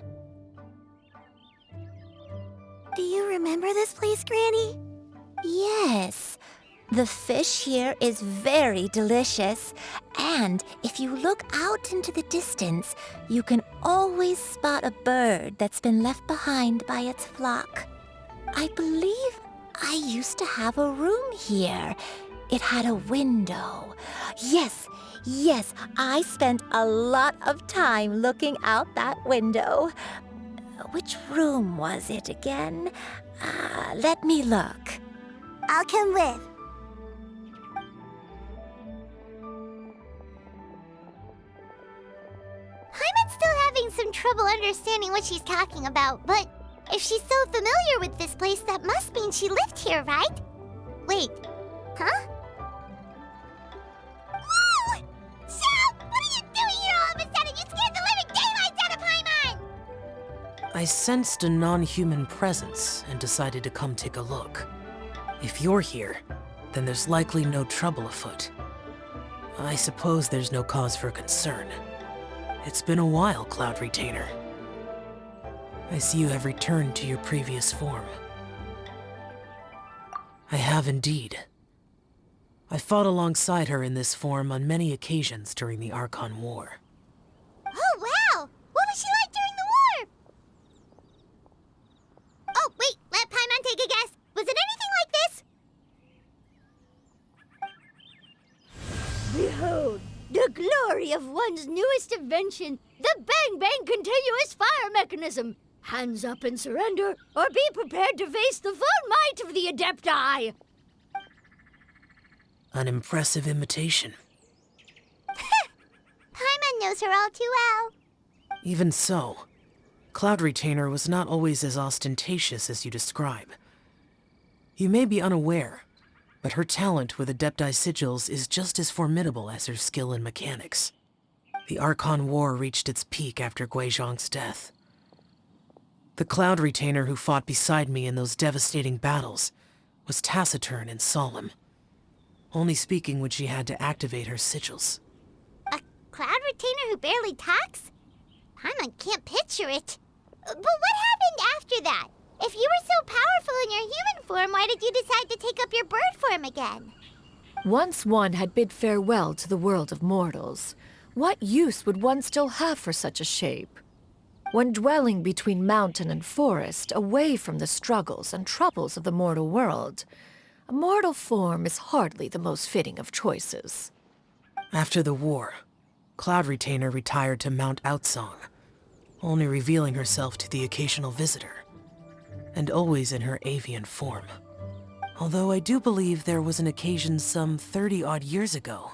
Do you remember this place, Granny? Yes. The fish here is very delicious. And if you look out into the distance, you can always spot a bird that's been left behind by its flock. I believe I used to have a room here. It had a window. Yes, I spent a lot of time looking out that window. Which room was it again? Let me look. I'll come with. Paimon's still having some trouble understanding what she's talking about, but if she's so familiar with this place, that must mean she lived here, right? Wait, huh? Whoa! Shell! What are you doing here all of a sudden? You scared the living daylights out of Paimon! I sensed a non-human presence and decided to come take a look. If you're here, then there's likely no trouble afoot. I suppose there's no cause for concern. It's been a while, Cloud Retainer. I see you have returned to your previous form. I have indeed. I fought alongside her in this form on many occasions during the Archon War. Oh, wow! What was she like during the war? Oh, wait, let Paimon take a guess. Was it anything like this? Behold, the glory of one's newest invention, the Bang Bang Continuous Fire Mechanism. Hands up and surrender, or be prepared to face the full might of the Adepti. An impressive imitation. Paimon knows her all too well. Even so, Cloud Retainer was not always as ostentatious as you describe. You may be unaware, but her talent with Adepti sigils is just as formidable as her skill in mechanics. The Archon War reached its peak after Guizhong's death. The Cloud Retainer who fought beside me in those devastating battles was taciturn and solemn, only speaking when she had to activate her sigils. A Cloud Retainer who barely talks? Paimon can't picture it. But what happened after that? If you were so powerful in your human form, why did you decide to take up your bird form again? Once one had bid farewell to the world of mortals, what use would one still have for such a shape? When dwelling between mountain and forest, away from the struggles and troubles of the mortal world, a mortal form is hardly the most fitting of choices. After the war, Cloud Retainer retired to Mount Outsong, only revealing herself to the occasional visitor, and always in her avian form. Although I do believe there was an occasion some 30-odd years ago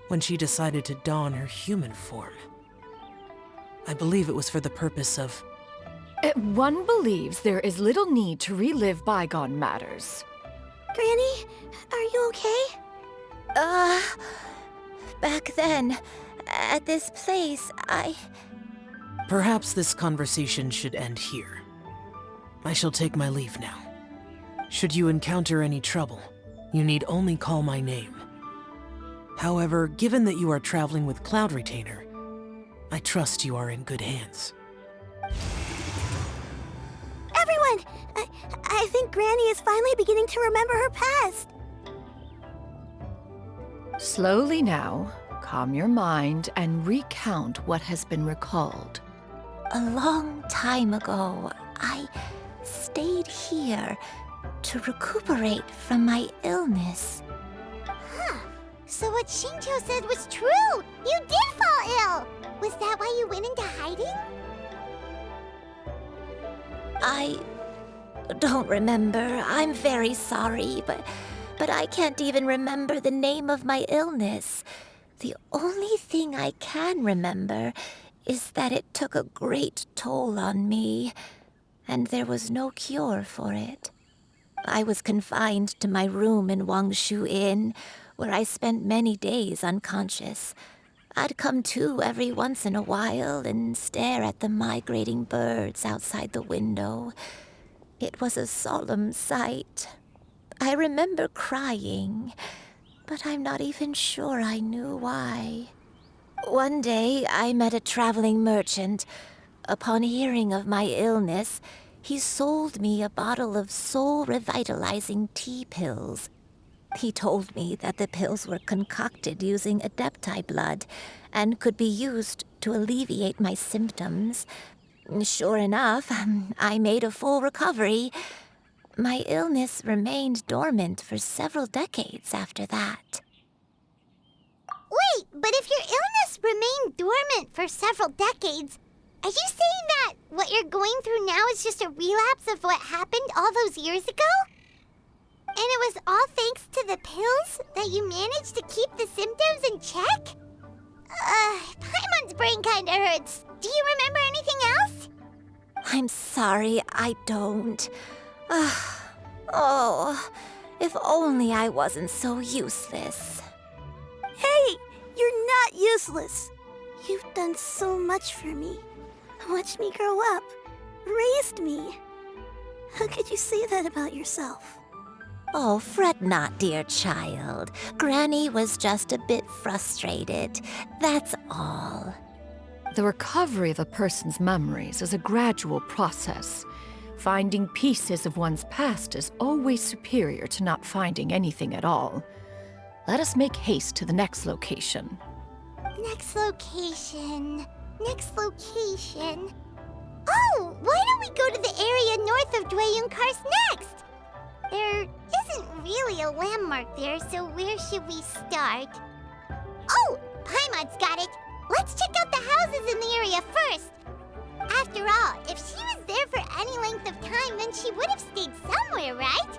when she decided to don her human form. I believe it was for the purpose of... One believes there is little need to relive bygone matters. Granny, are you okay? Back then, at this place, Perhaps this conversation should end here. I shall take my leave now. Should you encounter any trouble, you need only call my name. However, given that you are traveling with Cloud Retainer, I trust you are in good hands. Everyone! I think Granny is finally beginning to remember her past. Slowly now, calm your mind and recount what has been recalled. A long time ago, I stayed here to recuperate from my illness. Huh. So what Xingqiu said was true! You did fall ill! Was that why you went into hiding? I don't remember. I'm very sorry, but but I can't even remember the name of my illness. The only thing I can remember is that it took a great toll on me, and there was no cure for it. I was confined to my room in Wangshu Inn, where I spent many days unconscious. I'd come to every once in a while and stare at the migrating birds outside the window. It was a solemn sight. I remember crying, but I'm not even sure I knew why. One day, I met a traveling merchant. Upon hearing of my illness, he sold me a bottle of soul-revitalizing tea pills. He told me that the pills were concocted using Adepti blood and could be used to alleviate my symptoms. Sure enough, I made a full recovery. My illness remained dormant for several decades after that. Wait, but if your illness remained dormant for several decades, are you saying that what you're going through now is just a relapse of what happened all those years ago? And it was all thanks to the pills that you managed to keep the symptoms in check? Paimon's brain kinda hurts. Do you remember anything else? I'm sorry, I don't. Oh, if only I wasn't so useless. Hey, you're not useless. You've done so much for me. Watched me grow up. Raised me. How could you say that about yourself? Oh, fret not, dear child. Granny was just a bit frustrated. That's all. The recovery of a person's memories is a gradual process. Finding pieces of one's past is always superior to not finding anything at all. Let us make haste to the next location. Next location. Oh, why don't we go to the area north of Dwayunkars next? There isn't really a landmark there, so where should we start? Oh, Paimon's got it. Let's check out the houses in the area first. After all, if she was there for any length of time, then she would have stayed somewhere, right?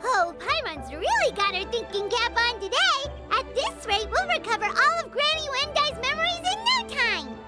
Oh, Paimon's really got her thinking cap on today. At this rate, we'll recover all of Granny Wendai's memories in no time.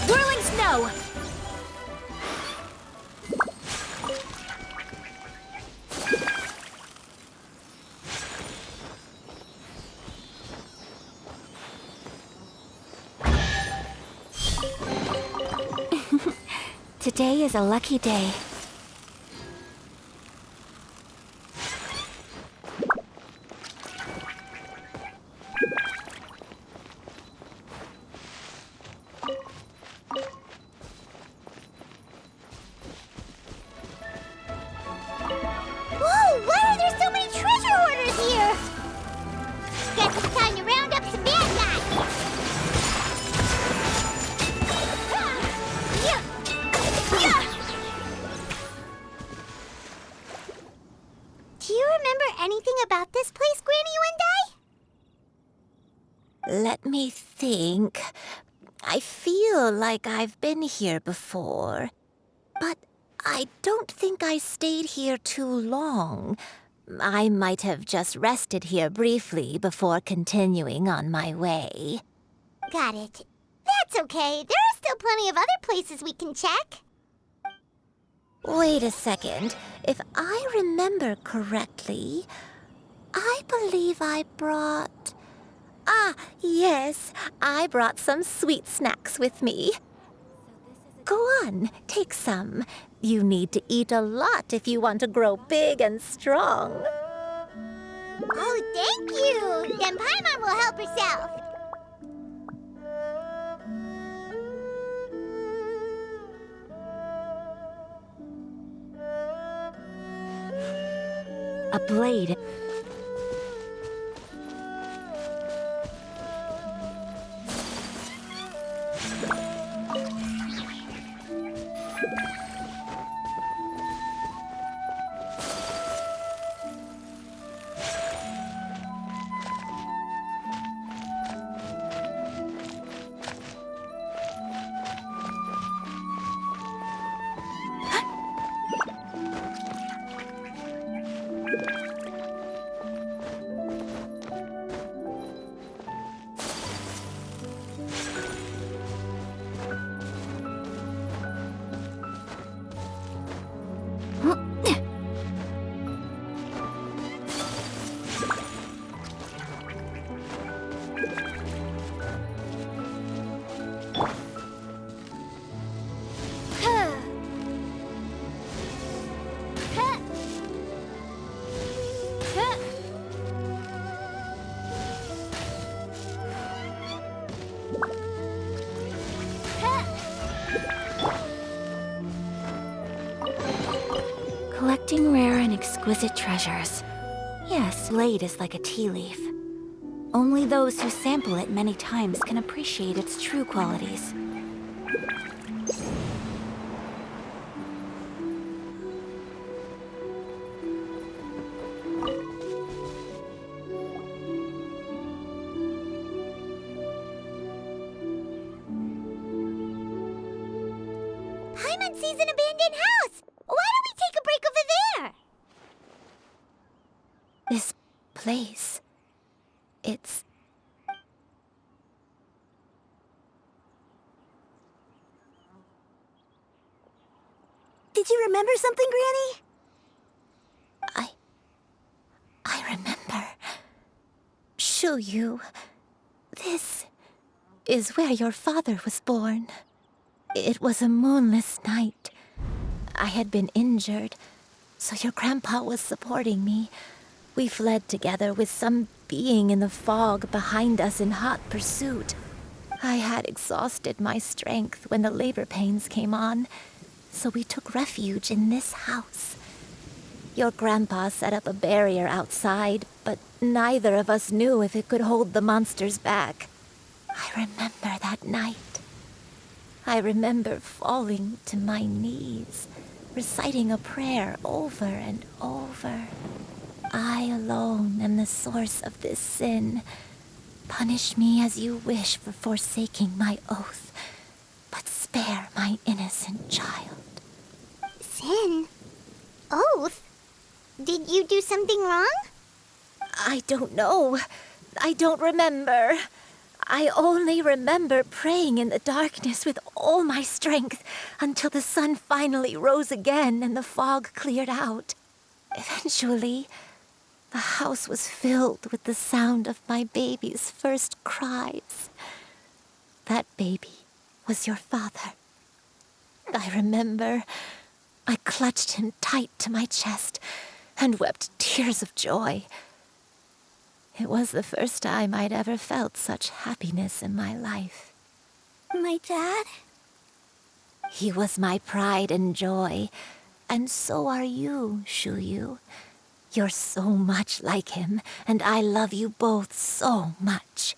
Whirling snow! Today is a lucky day. Whoa, why are there so many treasure hoarders here? Guess it's time to round up some bad guys. Do you remember anything about this place, Granny Wendy? Let me think. I feel like I've been here before, but I don't think I stayed here too long. I might have just rested here briefly before continuing on my way. Got it. That's okay. There are still plenty of other places we can check. Wait a second. If I remember correctly, I believe I brought... Ah, yes, I brought some sweet snacks with me. Go on, take some. You need to eat a lot if you want to grow big and strong. Oh, thank you! Then Paimon will help herself. A blade. Collecting rare and exquisite treasures. Yes, blade is like a tea leaf. Only those who sample it many times can appreciate its true qualities. Paimon sees an abandoned house! Why don't we take a break over there? This place... it's... Did you remember something, Granny? I remember. Xianyun. This is where your father was born. It was a moonless night. I had been injured, so your grandpa was supporting me. We fled together with some being in the fog behind us in hot pursuit. I had exhausted my strength when the labor pains came on, so we took refuge in this house. Your grandpa set up a barrier outside, but neither of us knew if it could hold the monsters back. I remember that night. I remember falling to my knees, reciting a prayer over and over. I alone am the source of this sin. Punish me as you wish for forsaking my oath, but spare my innocent child. Sin? Oath? Did you do something wrong? I don't know. I don't remember. I only remember praying in the darkness with all my strength until the sun finally rose again and the fog cleared out. Eventually, the house was filled with the sound of my baby's first cries. That baby was your father. I remember I clutched him tight to my chest and wept tears of joy. It was the first time I'd ever felt such happiness in my life. My dad? He was my pride and joy, and so are you, Xianyun. You're so much like him, and I love you both so much.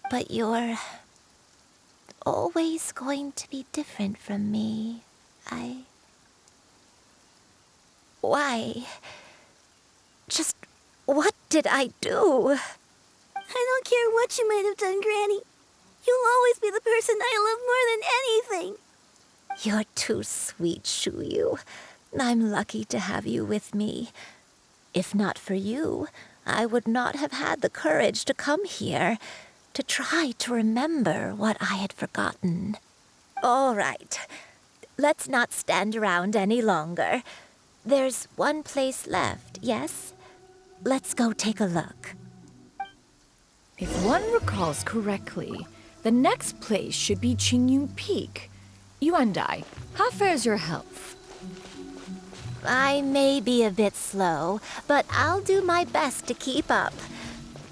But you're always going to be different from me. Why? Just what did I do? I don't care what you might have done, Granny. You'll always be the person I love more than anything. You're too sweet, Xianyun. I'm lucky to have you with me. If not for you, I would not have had the courage to come here, to try to remember what I had forgotten. All right, let's not stand around any longer. There's one place left, yes? Let's go take a look. If one recalls correctly, the next place should be Xianyun Peak. Yuandai, how fares your health? I may be a bit slow, but I'll do my best to keep up.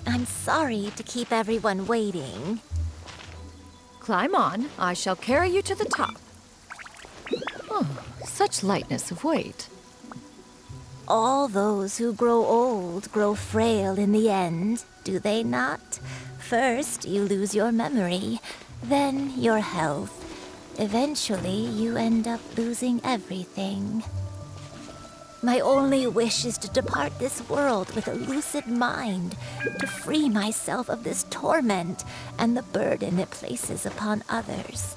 I'm sorry to keep everyone waiting. Climb on. I shall carry you to the top. Oh, such lightness of weight. All those who grow old grow frail in the end, do they not? First, you lose your memory, then your health. Eventually, you end up losing everything. My only wish is to depart this world with a lucid mind, to free myself of this torment and the burden it places upon others.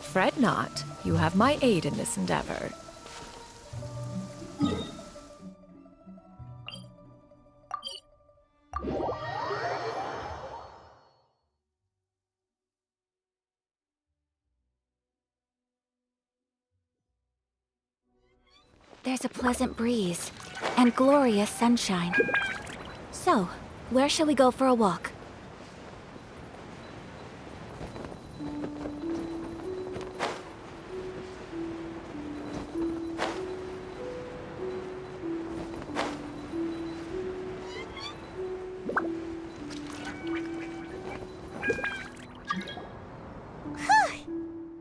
Fret not. You have my aid in this endeavor. There's a pleasant breeze and glorious sunshine. So, where shall we go for a walk?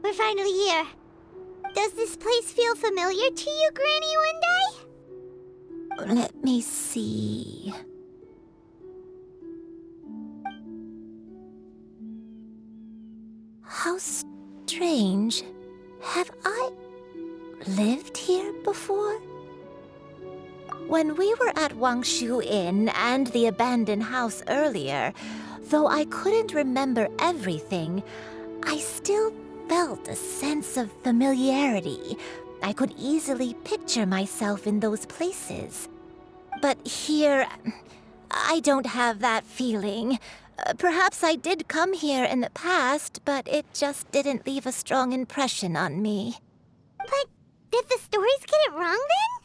We're finally here. Does this place feel familiar to you, Granny Yuandai? Let me see. How strange. Have I lived here before? When we were at Wangshu Inn and the abandoned house earlier, though I couldn't remember everything, I still felt a sense of familiarity. I could easily picture myself in those places. But here, I don't have that feeling. Perhaps I did come here in the past, but it just didn't leave a strong impression on me. But did the stories get it wrong then?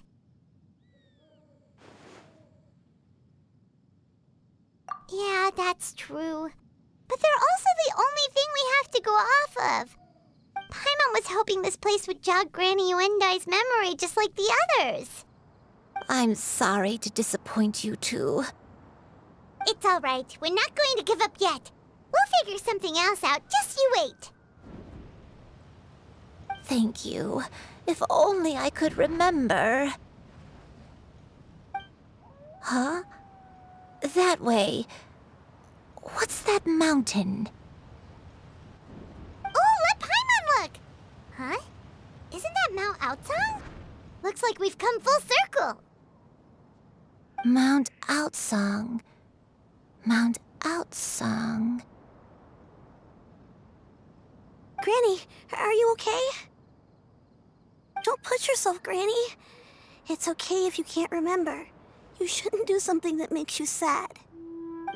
Yeah, that's true. But they're also the only thing we have to go off of. Paimon was hoping this place would jog Granny Yuandai's memory just like the others. I'm sorry to disappoint you too. It's all right. We're not going to give up yet. We'll figure something else out. Just you wait. Thank you. If only I could remember. Huh? That way. What's that mountain? Oh, let Paimon look! Huh? Isn't that Mount Outsong? Looks like we've come full circle. Mount Outsong. Mount Outsong. Granny, are you okay? Don't push yourself, Granny. It's okay if you can't remember. You shouldn't do something that makes you sad.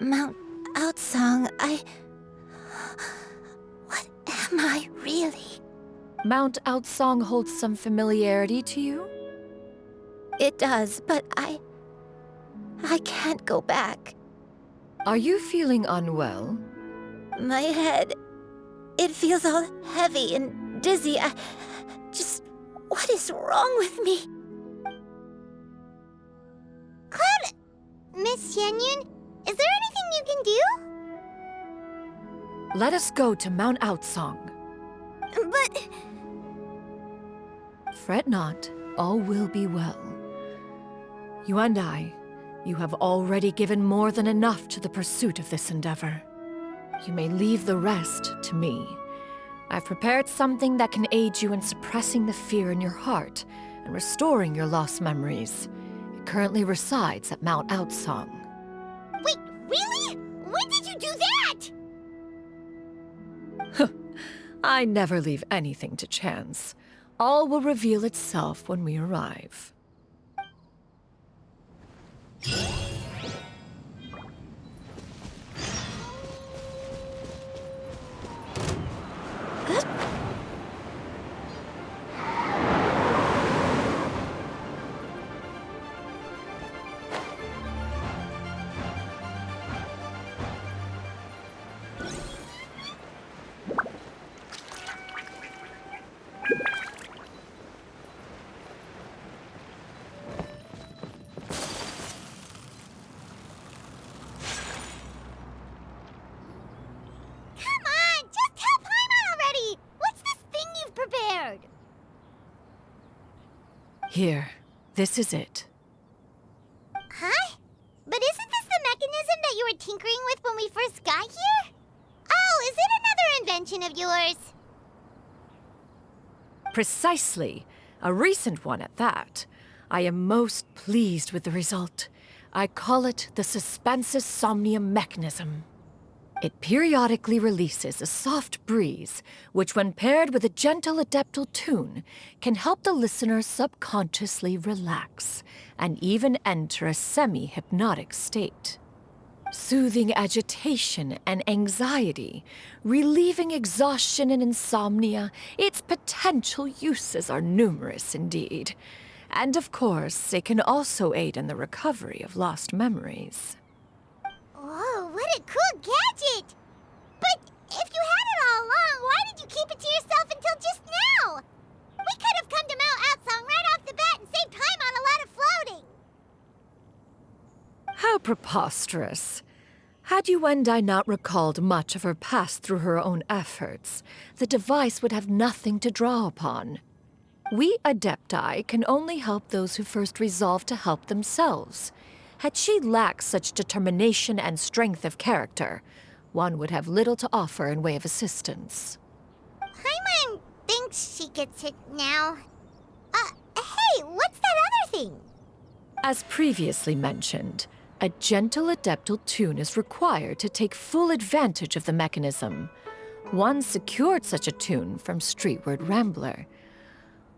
Mount Outsong, What am I really? Mount Outsong holds some familiarity to you? It does, but I can't go back. Are you feeling unwell? My head, it feels all heavy and dizzy. What is wrong with me? Cloud, Miss Xianyun, is there anything you can do? Let us go to Mount Outsong. But... Fret not, all will be well. You and I, you have already given more than enough to the pursuit of this endeavor. You may leave the rest to me. I've prepared something that can aid you in suppressing the fear in your heart and restoring your lost memories. It currently resides at Mount Outsong. Wait, really? When did you do that? I never leave anything to chance. All will reveal itself when we arrive. Here, this is it. Huh? But isn't this the mechanism that you were tinkering with when we first got here? Oh, is it another invention of yours? Precisely. A recent one at that. I am most pleased with the result. I call it the Suspensus Somnium mechanism. It periodically releases a soft breeze, which when paired with a gentle adeptal tune, can help the listener subconsciously relax and even enter a semi-hypnotic state. Soothing agitation and anxiety, relieving exhaustion and insomnia, its potential uses are numerous indeed. And of course, it can also aid in the recovery of lost memories. Whoa, what a cool gadget! But if you had it all along, why did you keep it to yourself until just now? We could have come to Mount Outsong right off the bat and saved time on a lot of floating. How preposterous. Had Yuendai not recalled much of her past through her own efforts, the device would have nothing to draw upon. We Adepti can only help those who first resolve to help themselves. Had she lacked such determination and strength of character, one would have little to offer in way of assistance. Paimon thinks she gets it now. Hey, what's that other thing? As previously mentioned, a gentle adeptal tune is required to take full advantage of the mechanism. One secured such a tune from Streetward Rambler.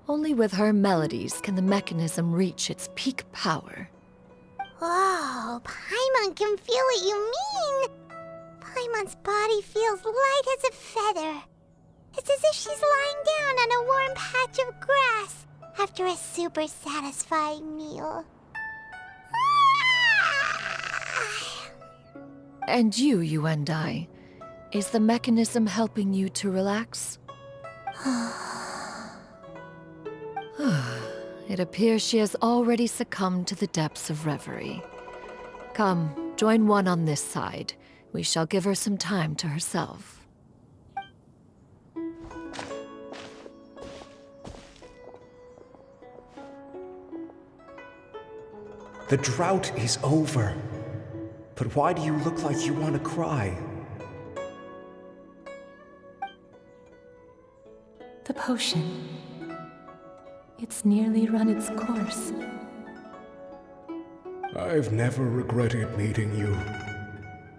Only with her melodies can the mechanism reach its peak power. Whoa, Paimon can feel what you mean. Paimon's body feels light as a feather. It's as if she's lying down on a warm patch of grass after a super satisfying meal. And you and I, is the mechanism helping you to relax? It appears she has already succumbed to the depths of reverie. Come, join one on this side. We shall give her some time to herself. The drought is over. But why do you look like you want to cry? The potion. It's nearly run its course. I've never regretted meeting you.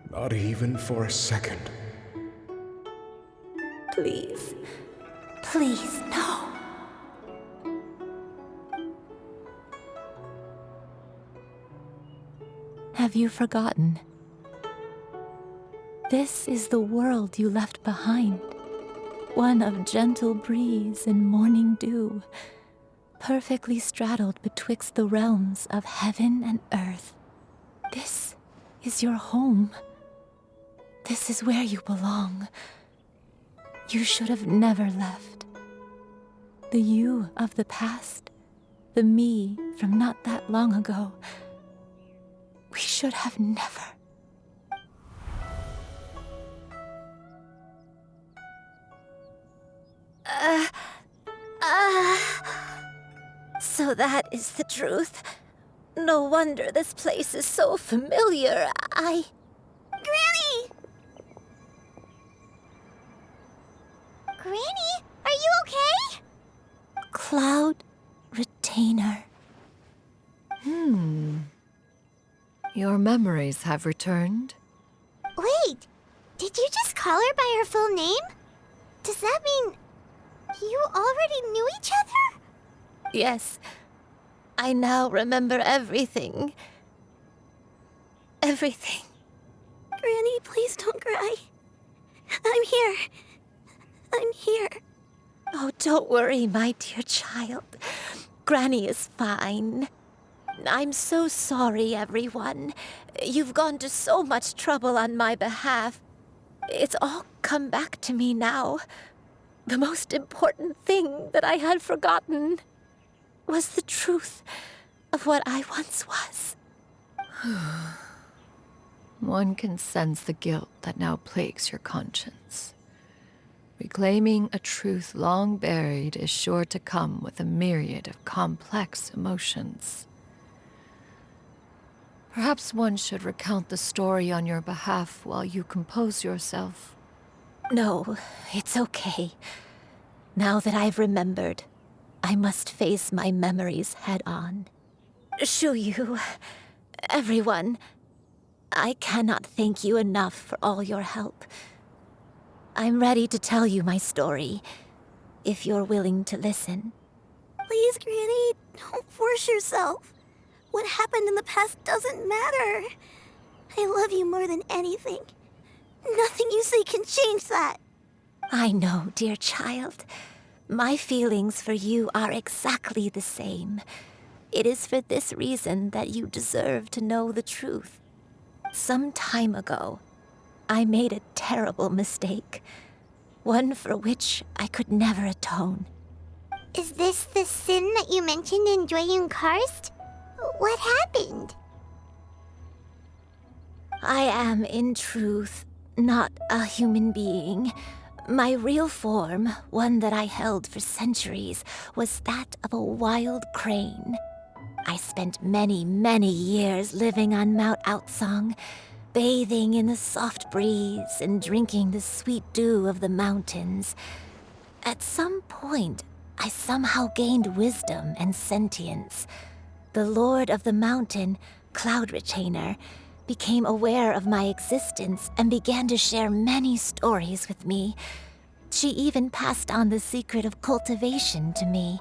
Not even for a second. Please. Please, no. Have you forgotten? This is the world you left behind. One of gentle breeze and morning dew, perfectly straddled betwixt the realms of heaven and earth. This is your home. This is where you belong. You should have never left. The you of the past, the me from not that long ago, we should have never. So that is the truth. No wonder this place is so familiar. Granny! Granny, are you okay? Cloud Retainer. Your memories have returned? Wait, did you just call her by her full name? Does that mean you already knew each other? Yes. I now remember everything. Everything. Granny, please don't cry. I'm here. I'm here. Oh, don't worry, my dear child. Granny is fine. I'm so sorry, everyone. You've gone to so much trouble on my behalf. It's all come back to me now. The most important thing that I had forgotten was the truth of what I once was. One can sense the guilt that now plagues your conscience. Reclaiming a truth long buried is sure to come with a myriad of complex emotions. Perhaps one should recount the story on your behalf while you compose yourself. No, it's okay. Now that I've remembered, I must face my memories head on. Xianyun, everyone, I cannot thank you enough for all your help. I'm ready to tell you my story, if you're willing to listen. Please, Granny, don't force yourself. What happened in the past doesn't matter. I love you more than anything. Nothing you say can change that. I know, dear child. My feelings for you are exactly the same. It is for this reason that you deserve to know the truth. Some time ago, I made a terrible mistake. One for which I could never atone. Is this the sin that you mentioned in Xianyun Karst? What happened? I am, in truth, not a human being. My real form, one that I held for centuries, was that of a wild crane. I spent many, many years living on Mount Outsong, bathing in the soft breeze and drinking the sweet dew of the mountains. At some point, I somehow gained wisdom and sentience. The Lord of the Mountain, Cloud Retainer, became aware of my existence and began to share many stories with me. She even passed on the secret of cultivation to me.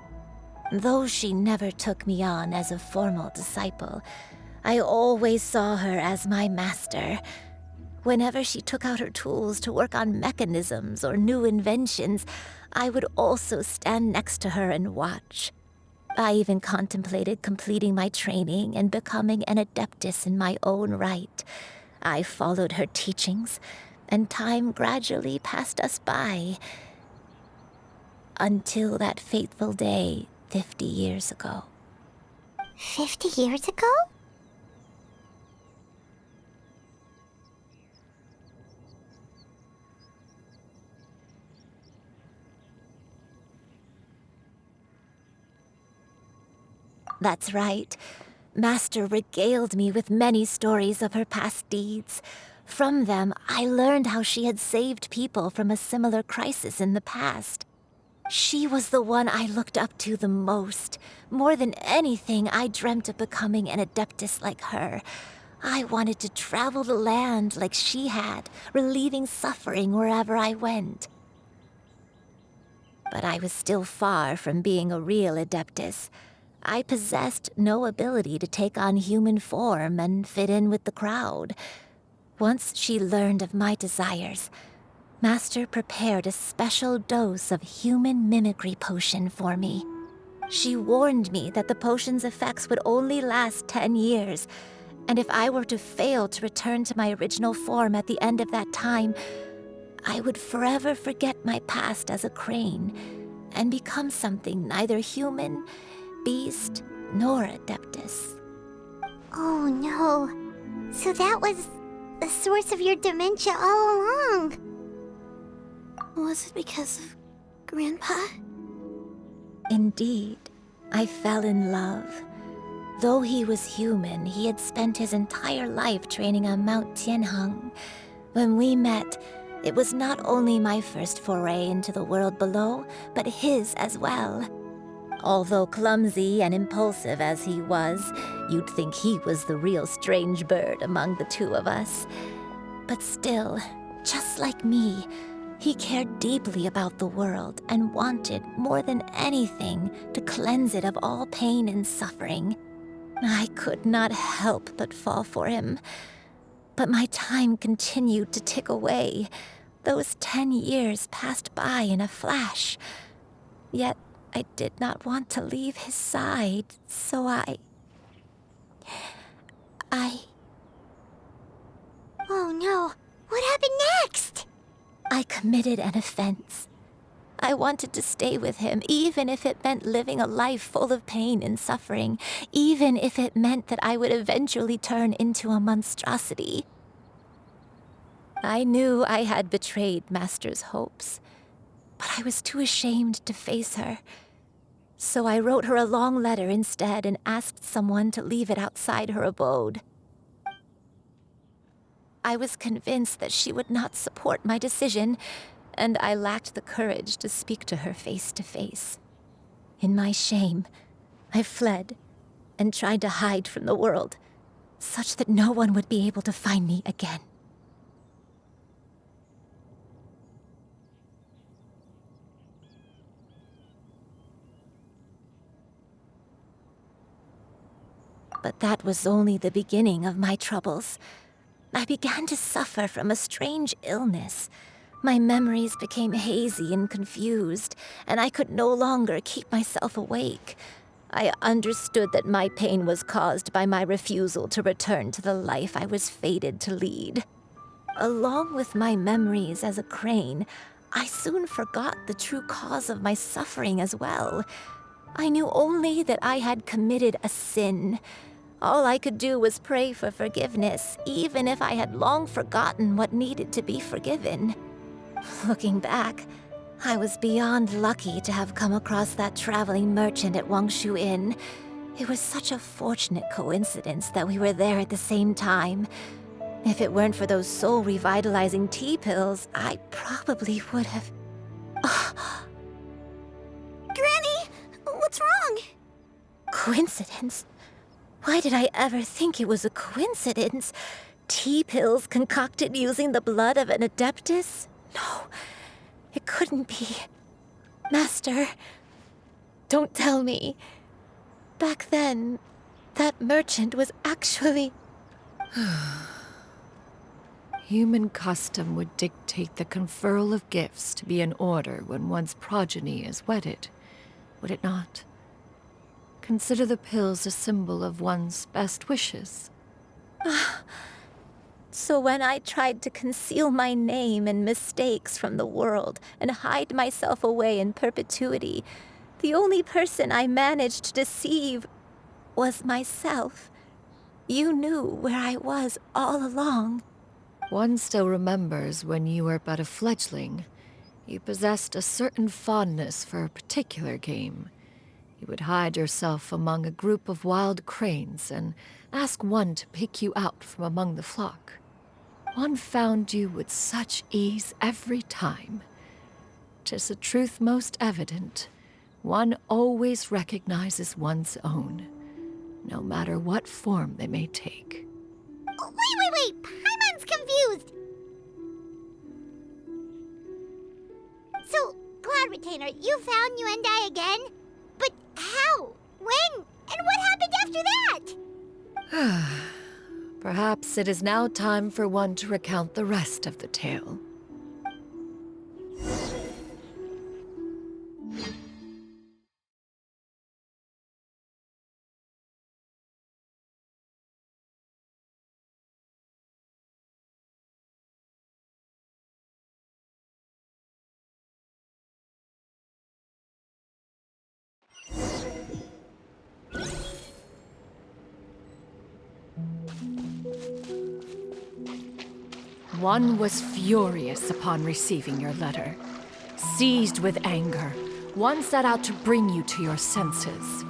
Though she never took me on as a formal disciple, I always saw her as my master. Whenever she took out her tools to work on mechanisms or new inventions, I would also stand next to her and watch. I even contemplated completing my training and becoming an adeptus in my own right. I followed her teachings, and time gradually passed us by. Until that fateful day 50 years ago. 50 years ago? That's right. Master regaled me with many stories of her past deeds. From them, I learned how she had saved people from a similar crisis in the past. She was the one I looked up to the most. More than anything, I dreamt of becoming an adeptus like her. I wanted to travel the land like she had, relieving suffering wherever I went. But I was still far from being a real adeptus. I possessed no ability to take on human form and fit in with the crowd. Once she learned of my desires, Master prepared a special dose of human mimicry potion for me. She warned me that the potion's effects would only last 10 years, and if I were to fail to return to my original form at the end of that time, I would forever forget my past as a crane and become something neither human, beast, nor adeptus. Oh no. So that was the source of your dementia all along. Was it because of Grandpa? Indeed, I fell in love. Though he was human, he had spent his entire life training on Mount Tianheng. When we met, it was not only my first foray into the world below, but his as well. Although clumsy and impulsive as he was, you'd think he was the real strange bird among the two of us. But still, just like me, he cared deeply about the world and wanted, more than anything, to cleanse it of all pain and suffering. I could not help but fall for him. But my time continued to tick away. Those 10 years passed by in a flash. Yet I did not want to leave his side, so I... Oh no, what happened next? I committed an offense. I wanted to stay with him, even if it meant living a life full of pain and suffering, even if it meant that I would eventually turn into a monstrosity. I knew I had betrayed Master's hopes, but I was too ashamed to face her. So I wrote her a long letter instead and asked someone to leave it outside her abode. I was convinced that she would not support my decision, and I lacked the courage to speak to her face to face. In my shame, I fled and tried to hide from the world, such that no one would be able to find me again. But that was only the beginning of my troubles. I began to suffer from a strange illness. My memories became hazy and confused, and I could no longer keep myself awake. I understood that my pain was caused by my refusal to return to the life I was fated to lead. Along with my memories as a crane, I soon forgot the true cause of my suffering as well. I knew only that I had committed a sin. All I could do was pray for forgiveness, even if I had long forgotten what needed to be forgiven. Looking back, I was beyond lucky to have come across that traveling merchant at Wangshu Inn. It was such a fortunate coincidence that we were there at the same time. If it weren't for those soul-revitalizing tea pills, I probably would have... Granny, what's wrong? Coincidence? Why did I ever think it was a coincidence? Tea pills concocted using the blood of an adeptus? No, it couldn't be. Master, don't tell me. Back then, that merchant was actually... Human custom would dictate the conferral of gifts to be in order when one's progeny is wedded, would it not? Consider the pills a symbol of one's best wishes. So when I tried to conceal my name and mistakes from the world and hide myself away in perpetuity, the only person I managed to deceive was myself. You knew where I was all along. One still remembers when you were but a fledgling. You possessed a certain fondness for a particular game. You would hide yourself among a group of wild cranes and ask one to pick you out from among the flock. One found you with such ease every time. 'Tis a truth most evident. One always recognizes one's own, no matter what form they may take. Wait! Paimon's confused! So, Cloud Retainer, you found Yuendai again? But how? When? And what happened after that? Perhaps it is now time for one to recount the rest of the tale. One was furious upon receiving your letter. Seized with anger, one set out to bring you to your senses.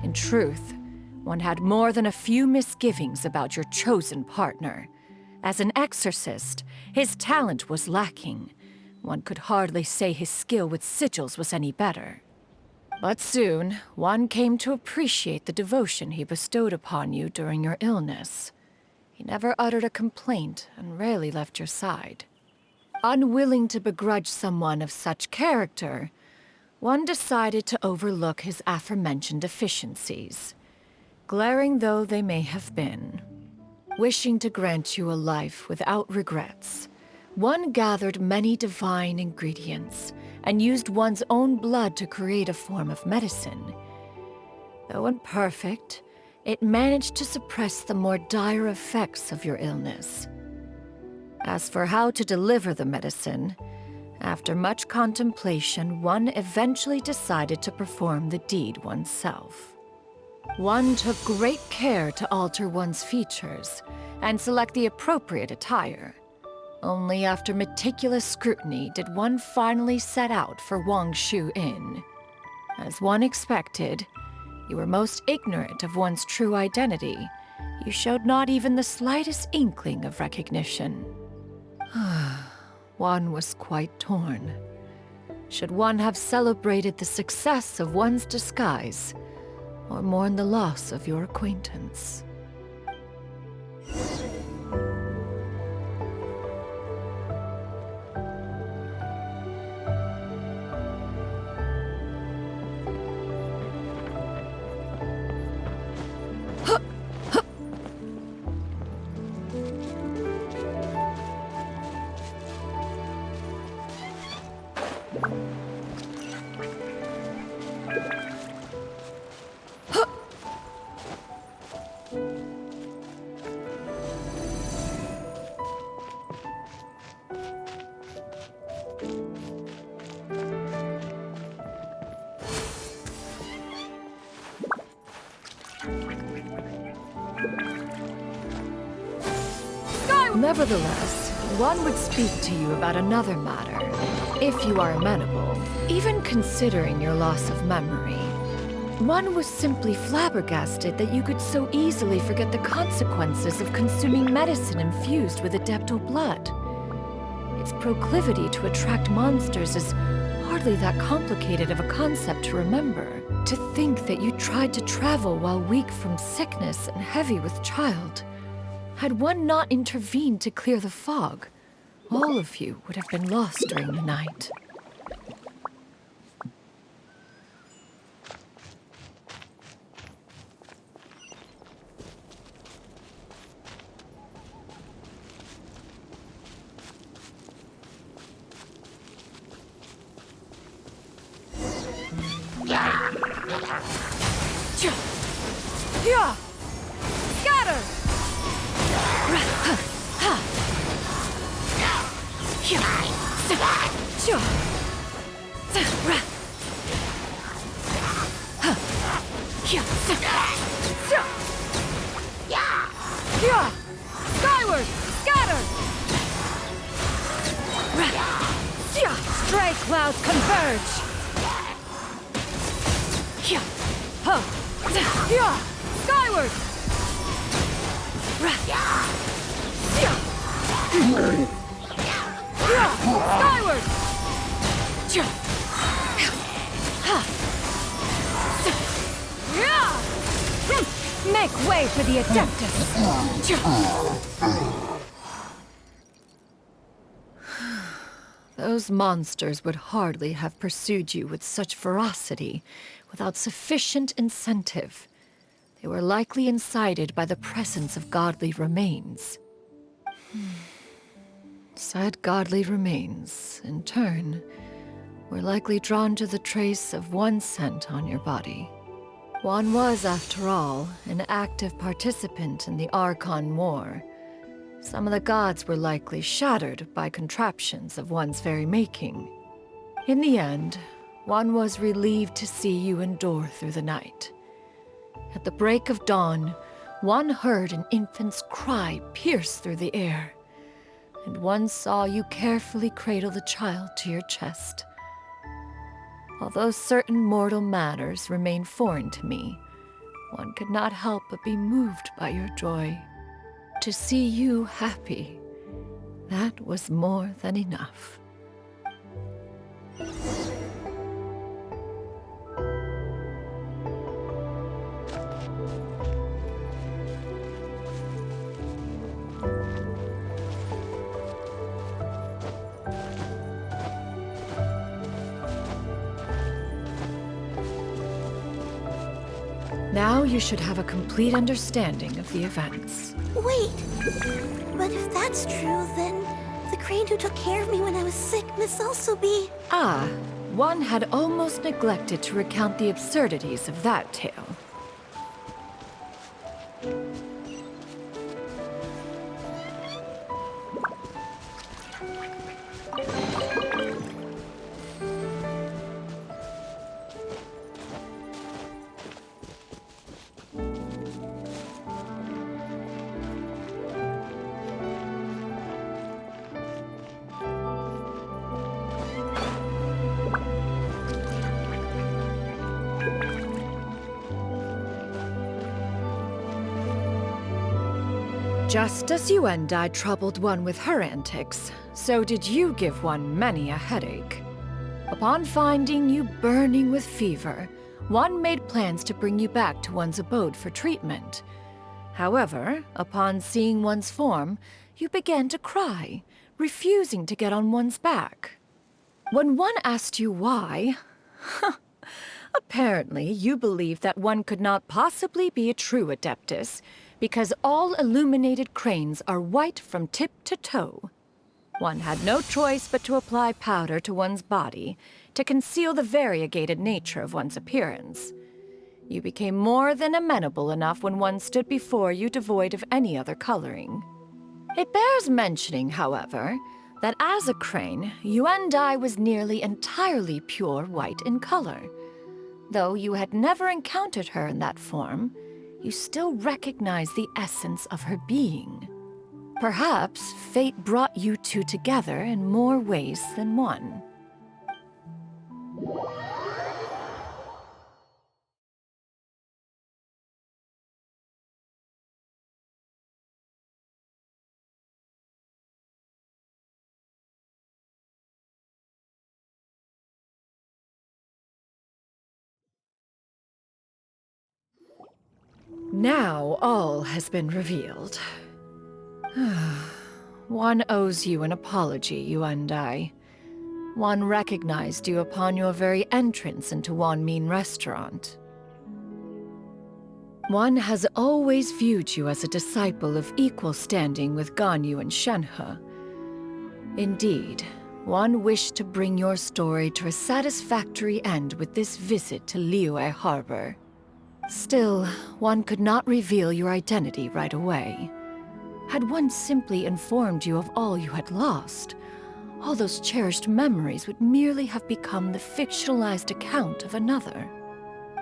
In truth, one had more than a few misgivings about your chosen partner. As an exorcist, his talent was lacking. One could hardly say his skill with sigils was any better. But soon, one came to appreciate the devotion he bestowed upon you during your illness. He never uttered a complaint and rarely left your side. Unwilling to begrudge someone of such character, one decided to overlook his aforementioned deficiencies, glaring though they may have been. Wishing to grant you a life without regrets, one gathered many divine ingredients and used one's own blood to create a form of medicine. Though imperfect, it managed to suppress the more dire effects of your illness. As for how to deliver the medicine, after much contemplation, one eventually decided to perform the deed oneself. One took great care to alter one's features and select the appropriate attire. Only after meticulous scrutiny did one finally set out for Wangshu Inn. As one expected, you were most ignorant of one's true identity. You showed not even the slightest inkling of recognition. One was quite torn. Should one have celebrated the success of one's disguise, or mourn the loss of your acquaintance? Nevertheless, one would speak to you about another matter, if you are amenable. Even considering your loss of memory, one was simply flabbergasted that you could so easily forget the consequences of consuming medicine infused with adeptal blood. Its proclivity to attract monsters is hardly that complicated of a concept to remember. To think that you tried to travel while weak from sickness and heavy with child. Had one not intervened to clear the fog, all of you would have been lost during the night. Yeah! Scatter! Skyward! Scatter! Stray clouds converge! Skyward! Skyward! Make way for the Adeptus! Those monsters would hardly have pursued you with such ferocity without sufficient incentive. They were likely incited by the presence of godly remains. Said godly remains, in turn, were likely drawn to the trace of one scent on your body. One was, after all, an active participant in the Archon War. Some of the gods were likely shattered by contraptions of one's very making. In the end, one was relieved to see you endure through the night. At the break of dawn, one heard an infant's cry pierce through the air, and one saw you carefully cradle the child to your chest. Although certain mortal matters remain foreign to me, one could not help but be moved by your joy. To see you happy, that was more than enough. Now you should have a complete understanding of the events. Wait, but if that's true, then the crane who took care of me when I was sick must also be... Ah, one had almost neglected to recount the absurdities of that tale. Just as you and I troubled one with her antics, so did you give one many a headache. Upon finding you burning with fever, one made plans to bring you back to one's abode for treatment. However, upon seeing one's form, you began to cry, refusing to get on one's back. When one asked you why, apparently you believed that one could not possibly be a true Adeptus, because all illuminated cranes are white from tip to toe. One had no choice but to apply powder to one's body to conceal the variegated nature of one's appearance. You became more than amenable enough when one stood before you devoid of any other coloring. It bears mentioning, however, that as a crane, Yuendai was nearly entirely pure white in color. Though you had never encountered her in that form, you still recognize the essence of her being. Perhaps fate brought you two together in more ways than one. Now all has been revealed. One owes you an apology, you and I. One recognized you upon your very entrance into Wanmin restaurant. One has always viewed you as a disciple of equal standing with Ganyu and Shenhe. Indeed, One wished to bring your story to a satisfactory end with this visit to Liyue Harbor. Still, one could not reveal your identity right away. Had one simply informed you of all you had lost, all those cherished memories would merely have become the fictionalized account of another.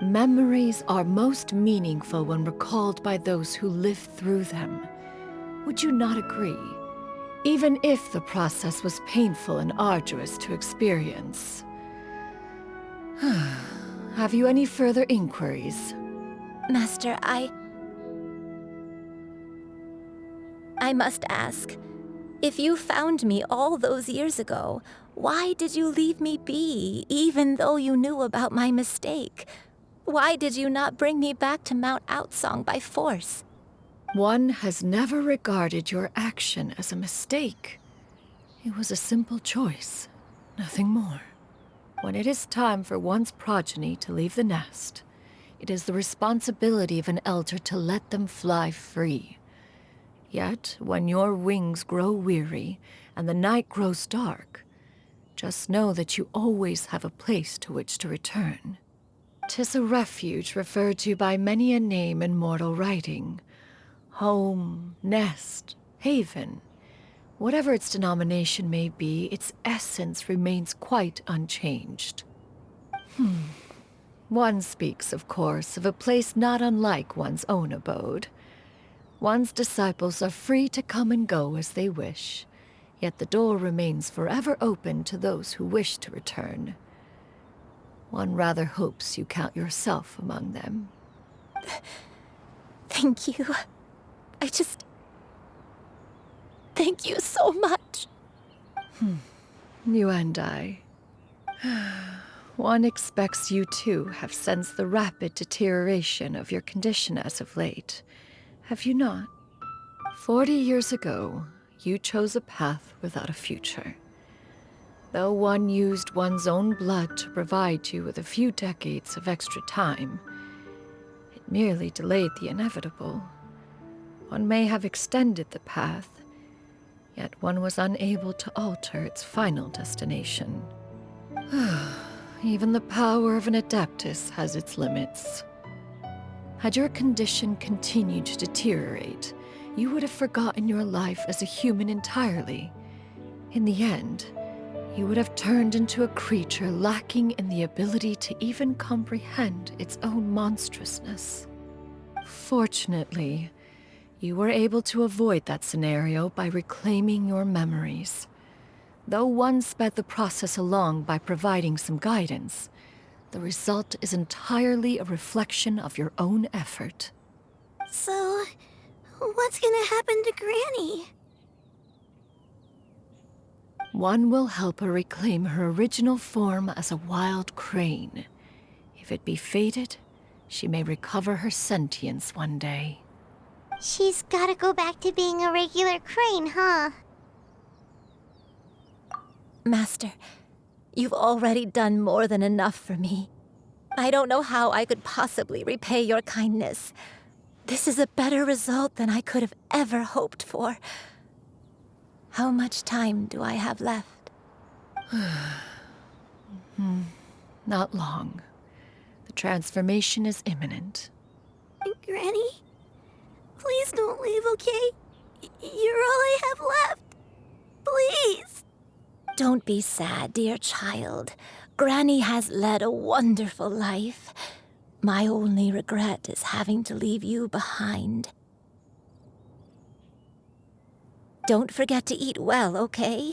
Memories are most meaningful when recalled by those who lived through them. Would you not agree? Even if the process was painful and arduous to experience. Have you any further inquiries? Master, I must ask, if you found me all those years ago, why did you leave me be, even though you knew about my mistake? Why did you not bring me back to Mount Outsong by force? One has never regarded your action as a mistake. It was a simple choice, nothing more. When it is time for one's progeny to leave the nest, it is the responsibility of an elder to let them fly free. Yet, when your wings grow weary and the night grows dark, just know that you always have a place to which to return. 'Tis a refuge referred to by many a name in mortal writing. Home, nest, haven. Whatever its denomination may be, its essence remains quite unchanged. One speaks, of course, of a place not unlike one's own abode. One's disciples are free to come and go as they wish, yet the door remains forever open to those who wish to return. One rather hopes you count yourself among them. Thank you. Thank you so much. You and I. One expects you too have sensed the rapid deterioration of your condition as of late, have you not? 40 years ago, you chose a path without a future. Though one used one's own blood to provide you with a few decades of extra time, it merely delayed the inevitable. One may have extended the path, yet one was unable to alter its final destination. Even the power of an adeptus has its limits. Had your condition continued to deteriorate, you would have forgotten your life as a human entirely. In the end, you would have turned into a creature lacking in the ability to even comprehend its own monstrousness. Fortunately, you were able to avoid that scenario by reclaiming your memories. Though one sped the process along by providing some guidance, the result is entirely a reflection of your own effort. So, what's gonna happen to Granny? One will help her reclaim her original form as a wild crane. If it be fated, she may recover her sentience one day. She's gotta go back to being a regular crane, huh? Master, you've already done more than enough for me. I don't know how I could possibly repay your kindness. This is a better result than I could have ever hoped for. How much time do I have left? Not long. The transformation is imminent. Granny? Please don't leave, okay? You're all I have left. Please! Don't be sad, dear child. Granny has led a wonderful life. My only regret is having to leave you behind. Don't forget to eat well, okay?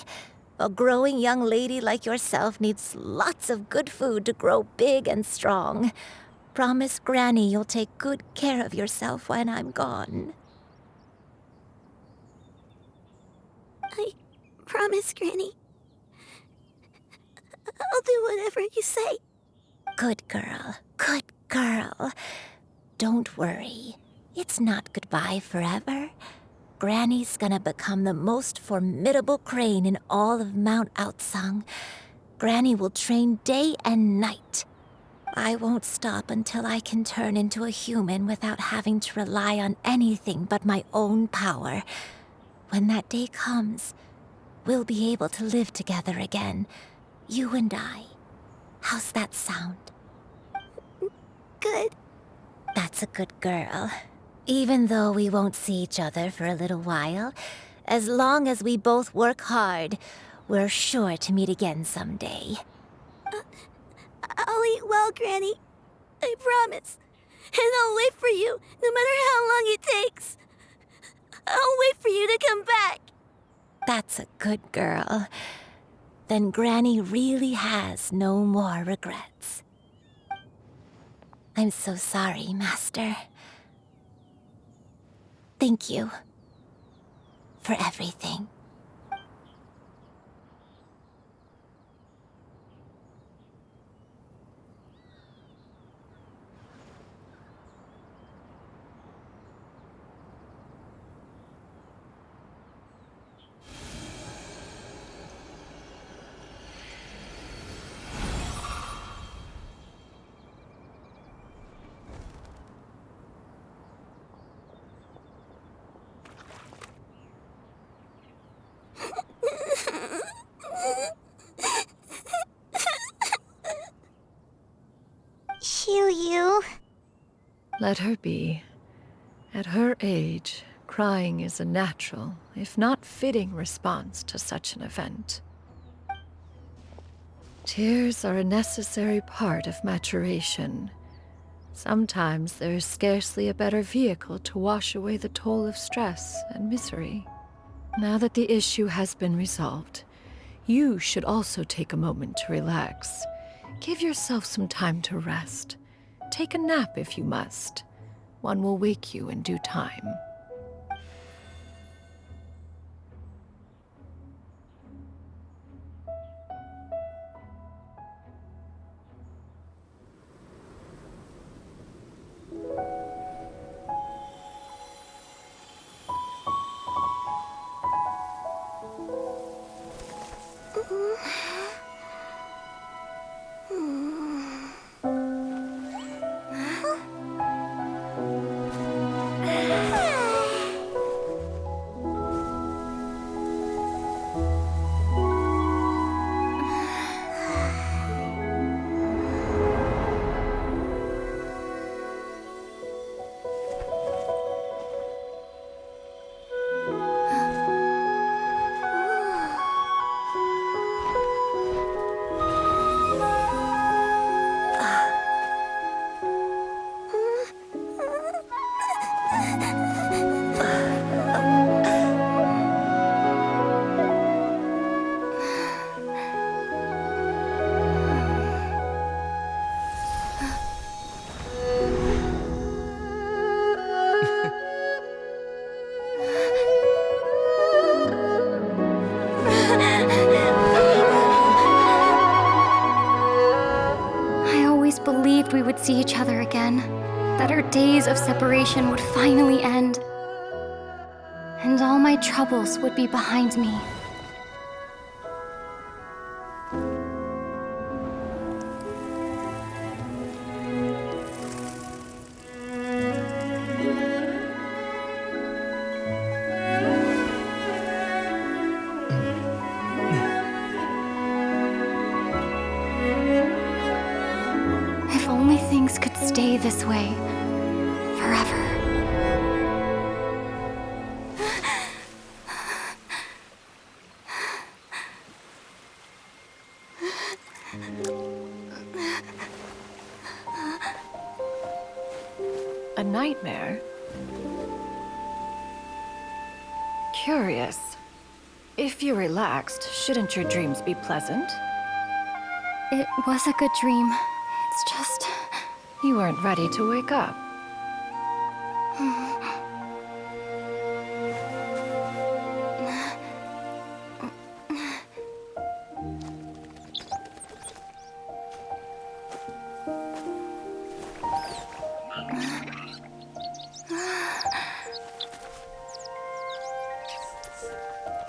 A growing young lady like yourself needs lots of good food to grow big and strong. Promise Granny you'll take good care of yourself when I'm gone. I promise, Granny. I'll do whatever you say. Good girl, good girl. Don't worry. It's not goodbye forever. Granny's gonna become the most formidable crane in all of Mount Outsong. Granny will train day and night. I won't stop until I can turn into a human without having to rely on anything but my own power. When that day comes, we'll be able to live together again. You and I. How's that sound? Good. That's a good girl. Even though we won't see each other for a little while, as long as we both work hard, we're sure to meet again someday. I'll eat well, Granny. I promise. And I'll wait for you, no matter how long it takes. I'll wait for you to come back. That's a good girl. Then Granny really has no more regrets. I'm so sorry, Master. Thank you for everything. Xianyun. Let her be. At her age, crying is a natural, if not fitting, response to such an event. Tears are a necessary part of maturation. Sometimes there is scarcely a better vehicle to wash away the toll of stress and misery. Now that the issue has been resolved, you should also take a moment to relax. Give yourself some time to rest. Take a nap if you must. One will wake you in due time. We would see each other again, that our days of separation would finally end, and all my troubles would be behind me. Things could stay this way forever. A nightmare? Curious. If you're relaxed, shouldn't your dreams be pleasant? It was a good dream. It's just... You weren't ready to wake up.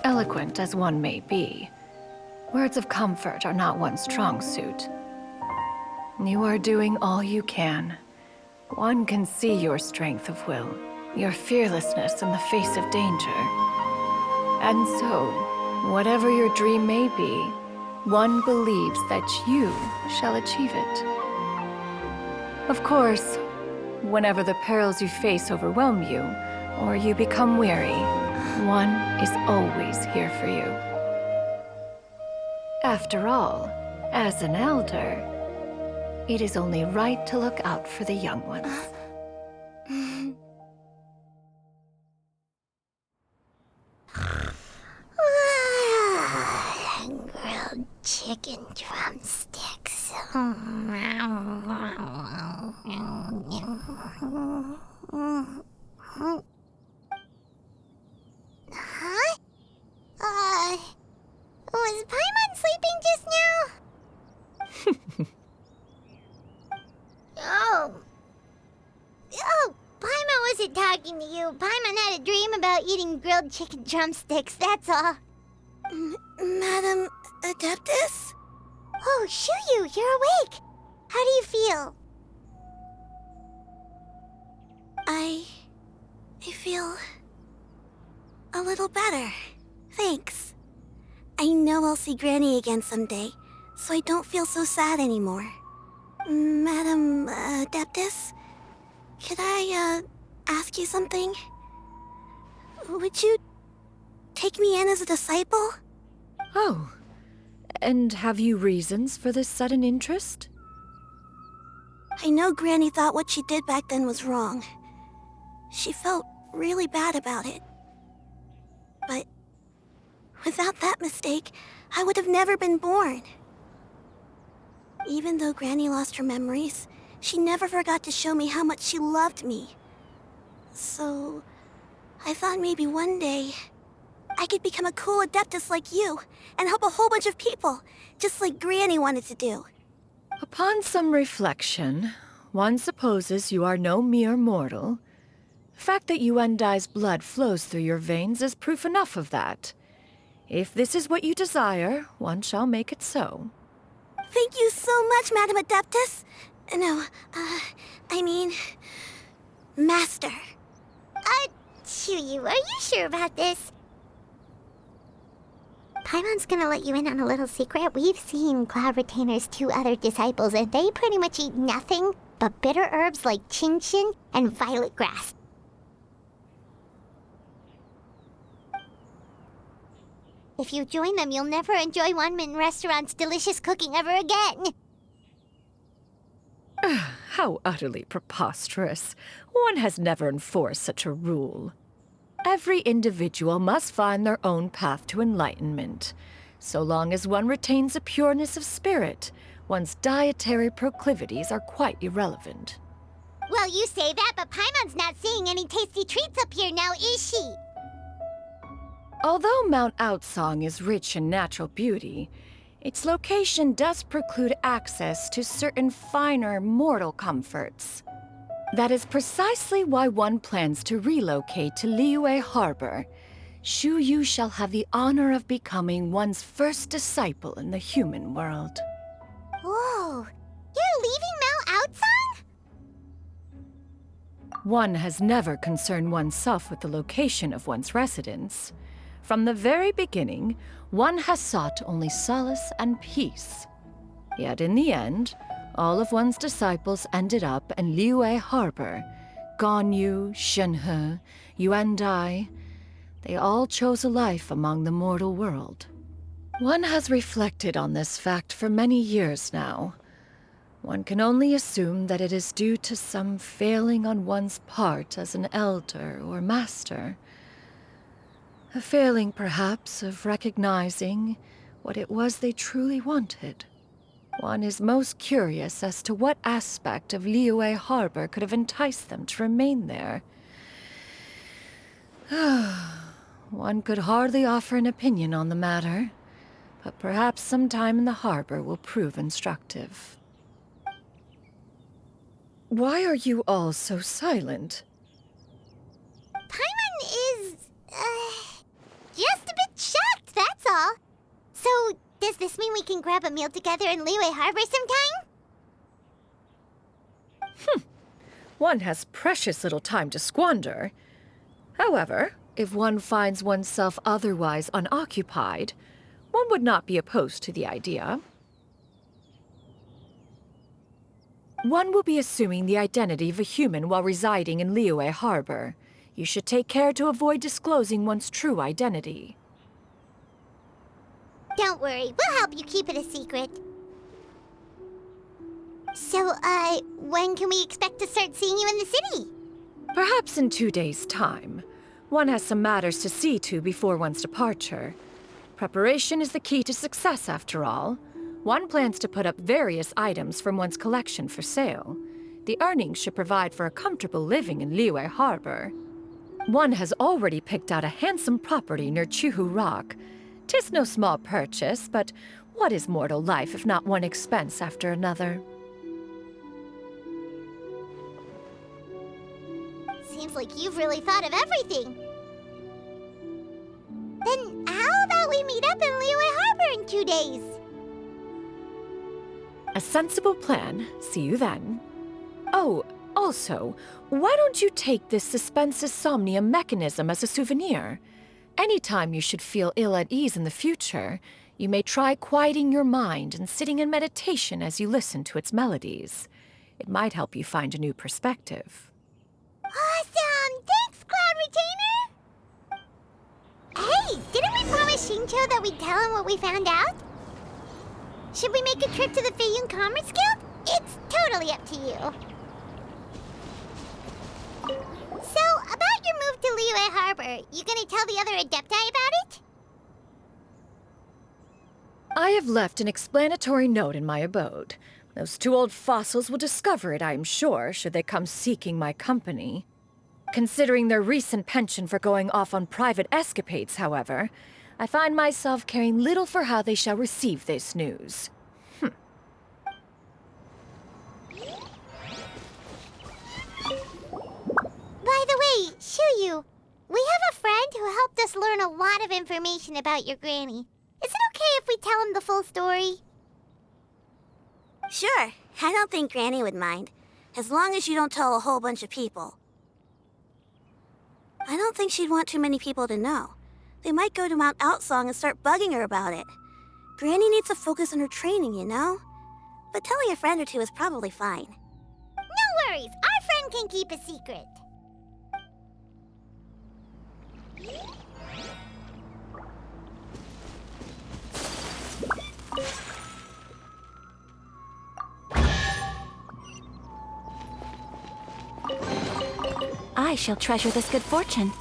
Eloquent as one may be, words of comfort are not one's strong suit. You are doing all you can. One can see your strength of will, your fearlessness in the face of danger. And so, Whatever your dream may be, one believes that you shall achieve it. Of course, whenever the perils you face overwhelm you, or you become weary, one is always here for you. After all, as an elder, it is only right to look out for the young ones. Grilled chicken drumsticks. Huh? Was Paimon sleeping just now? Oh, Paimon wasn't talking to you. Paimon had a dream about eating grilled chicken drumsticks, that's all. Madam Adeptus? Oh, Xianyun, you're awake. How do you feel? I feel a little better. Thanks. I know I'll see Granny again someday, so I don't feel so sad anymore. Madam Adeptus, could I ask you something? Would you take me in as a disciple? Oh, and have you reasons for this sudden interest? I know Granny thought what she did back then was wrong. She felt really bad about it. But without that mistake, I would have never been born. Even though Granny lost her memories, she never forgot to show me how much she loved me. So, I thought maybe one day I could become a cool Adeptus like you and help a whole bunch of people, just like Granny wanted to do. Upon some reflection, one supposes you are no mere mortal. The fact that Yuendai's blood flows through your veins is proof enough of that. If this is what you desire, one shall make it so. Thank you so much, Madam Adeptus. No, I mean, Master. Xianyun, are you sure about this? Paimon's gonna let you in on a little secret. We've seen Cloud Retainer's 2 other disciples, and they pretty much eat nothing but bitter herbs like Genshin and violet grass. If you join them, you'll never enjoy Wanmin Restaurant's delicious cooking ever again. How utterly preposterous. One has never enforced such a rule. Every individual must find their own path to enlightenment. So long as one retains a pureness of spirit, one's dietary proclivities are quite irrelevant. Well, you say that, but Paimon's not seeing any tasty treats up here now, is she? Although Mount Outsong is rich in natural beauty, its location does preclude access to certain finer mortal comforts. That is precisely why one plans to relocate to Liyue Harbor. Xianyun shall have the honor of becoming one's first disciple in the human world. Whoa, you're leaving Mount Outsong? One has never concerned oneself with the location of one's residence. From the very beginning, one has sought only solace and peace. Yet in the end, all of one's disciples ended up in Liyue Harbor. Ganyu, Shenhe, Yuendai, they all chose a life among the mortal world. One has reflected on this fact for many years now. One can only assume that it is due to some failing on one's part as an elder or master. A failing, perhaps, of recognizing what it was they truly wanted. One is most curious as to what aspect of Liyue Harbor could have enticed them to remain there. One could hardly offer an opinion on the matter, but perhaps some time in the harbor will prove instructive. Why are you all so silent? Paimon is, just a bit shocked, that's all. So, does this mean we can grab a meal together in Liyue Harbor sometime? One has precious little time to squander. However, If one finds oneself otherwise unoccupied, one would not be opposed to the idea. One will be assuming the identity of a human while residing in Liyue Harbor. You should take care to avoid disclosing one's true identity. Don't worry, we'll help you keep it a secret. So, when can we expect to start seeing you in the city? Perhaps in 2 days' time. One has some matters to see to before one's departure. Preparation is the key to success, after all. One plans to put up various items from one's collection for sale. The earnings should provide for a comfortable living in Liyue Harbor. One has already picked out a handsome property near Chuhu Rock. 'Tis no small purchase, but what is mortal life if not one expense after another? Seems like you've really thought of everything. Then how about we meet up in Liyue Harbor in 2 days? A sensible plan. See you then. Oh, also, why don't you take this suspense insomnia mechanism as a souvenir? Anytime you should feel ill at ease in the future, you may try quieting your mind and sitting in meditation as you listen to its melodies. It might help you find a new perspective. Awesome! Thanks, Cloud Retainer! Hey, didn't we promise Xingqiu that we'd tell him what we found out? Should we make a trip to the Feiyun Commerce Guild? It's totally up to you. So, about your move to Liyue Harbor, you gonna tell the other Adepti about it? I have left an explanatory note in my abode. Those 2 old fossils will discover it, I am sure, should they come seeking my company. Considering their recent penchant for going off on private escapades, however, I find myself caring little for how they shall receive this news. By the way, Xianyun, we have a friend who helped us learn a lot of information about your granny. Is it okay if we tell him the full story? Sure, I don't think Granny would mind, as long as you don't tell a whole bunch of people. I don't think she'd want too many people to know. They might go to Mount Outsong and start bugging her about it. Granny needs to focus on her training, you know? But telling a friend or two is probably fine. No worries, our friend can keep a secret. I shall treasure this good fortune.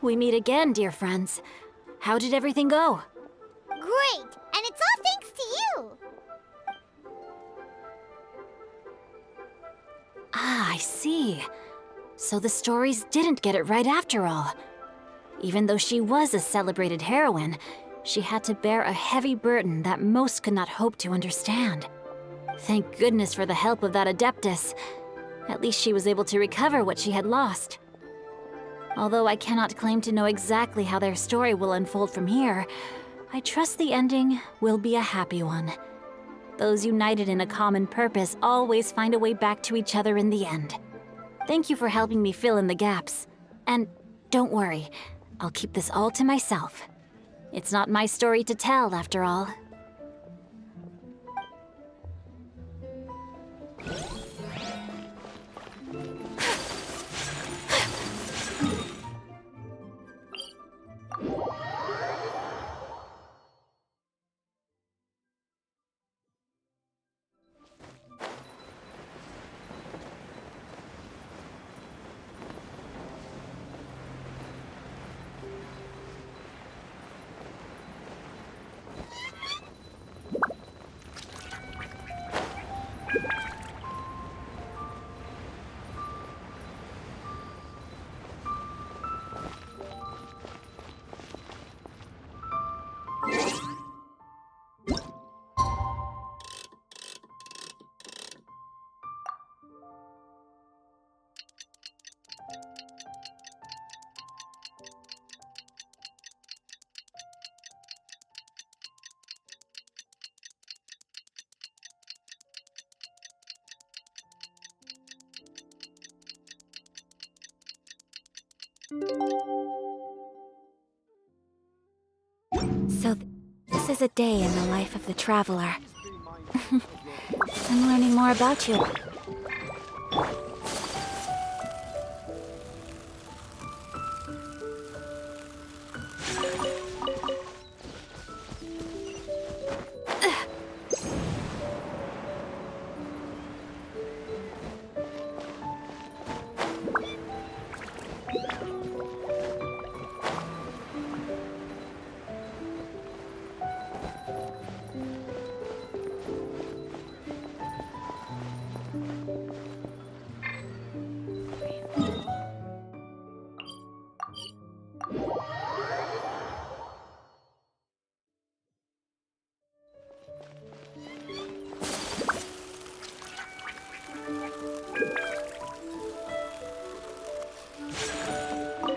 We meet again, dear friends. How did everything go? Great! And it's all thanks to you! Ah, I see. So the stories didn't get it right after all. Even though she was a celebrated heroine, she had to bear a heavy burden that most could not hope to understand. Thank goodness for the help of that Adeptus. At least she was able to recover what she had lost. Although I cannot claim to know exactly how their story will unfold from here, I trust the ending will be a happy one. Those united in a common purpose always find a way back to each other in the end. Thank you for helping me fill in the gaps. And don't worry, I'll keep this all to myself. It's not my story to tell, after all. So this is a day in the life of the traveler. I'm learning more about you.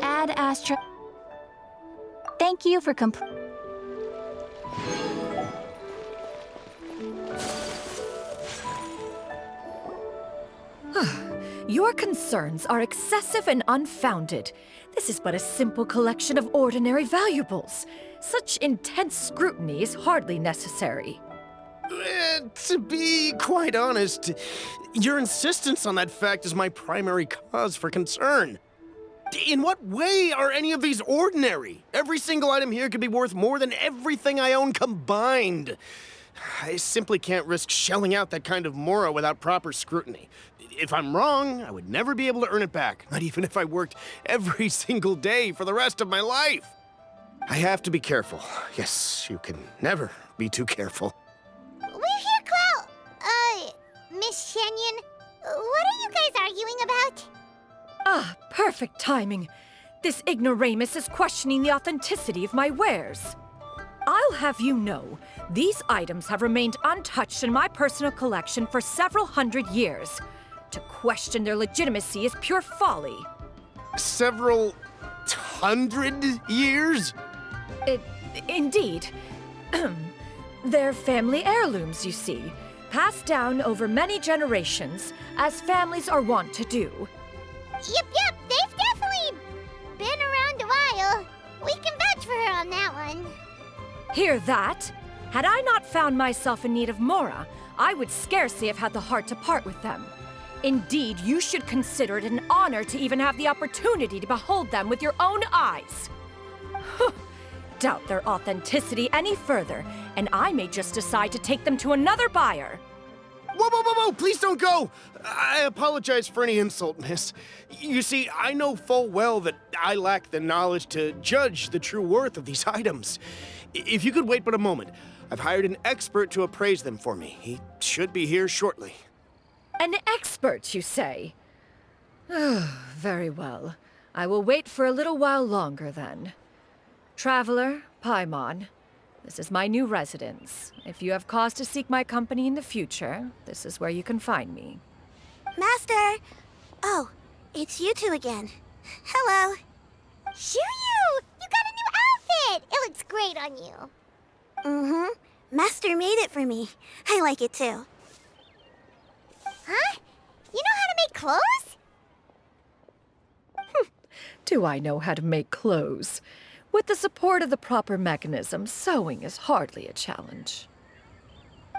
Ad Astra. Thank you for Your concerns are excessive and unfounded. This is but a simple collection of ordinary valuables. Such intense scrutiny is hardly necessary. To be quite honest, your insistence on that fact is my primary cause for concern. In what way are any of these ordinary? Every single item here could be worth more than everything I own combined. I simply can't risk shelling out that kind of mora without proper scrutiny. If I'm wrong, I would never be able to earn it back, not even if I worked every single day for the rest of my life. I have to be careful. Yes, you can never be too careful. We're here, Clow. Miss Xianyun, what are you guys arguing about? Ah, perfect timing. This ignoramus is questioning the authenticity of my wares. I'll have you know, these items have remained untouched in my personal collection for several hundred years. To question their legitimacy is pure folly. Several hundred years? Indeed. They're family heirlooms, you see, passed down over many generations, as families are wont to do. Yep, they've definitely been around a while. We can vouch for her on that one. Hear that? Had I not found myself in need of mora, I would scarcely have had the heart to part with them. Indeed, you should consider it an honor to even have the opportunity to behold them with your own eyes. Doubt their authenticity any further, and I may just decide to take them to another buyer. Whoa, please don't go! I apologize for any insult, miss. You see, I know full well that I lack the knowledge to judge the true worth of these items. If you could wait but a moment, I've hired an expert to appraise them for me. He should be here shortly. An expert, you say? Very well. I will wait for a little while longer, then. Traveler, Paimon, this is my new residence. If you have cause to seek my company in the future, this is where you can find me. Master! Oh, it's you two again. Hello. Xianyun! You got a new outfit! It looks great on you. Mm-hmm. Master made it for me. I like it too. Huh? You know how to make clothes? Do I know how to make clothes? With the support of the proper mechanism, sewing is hardly a challenge.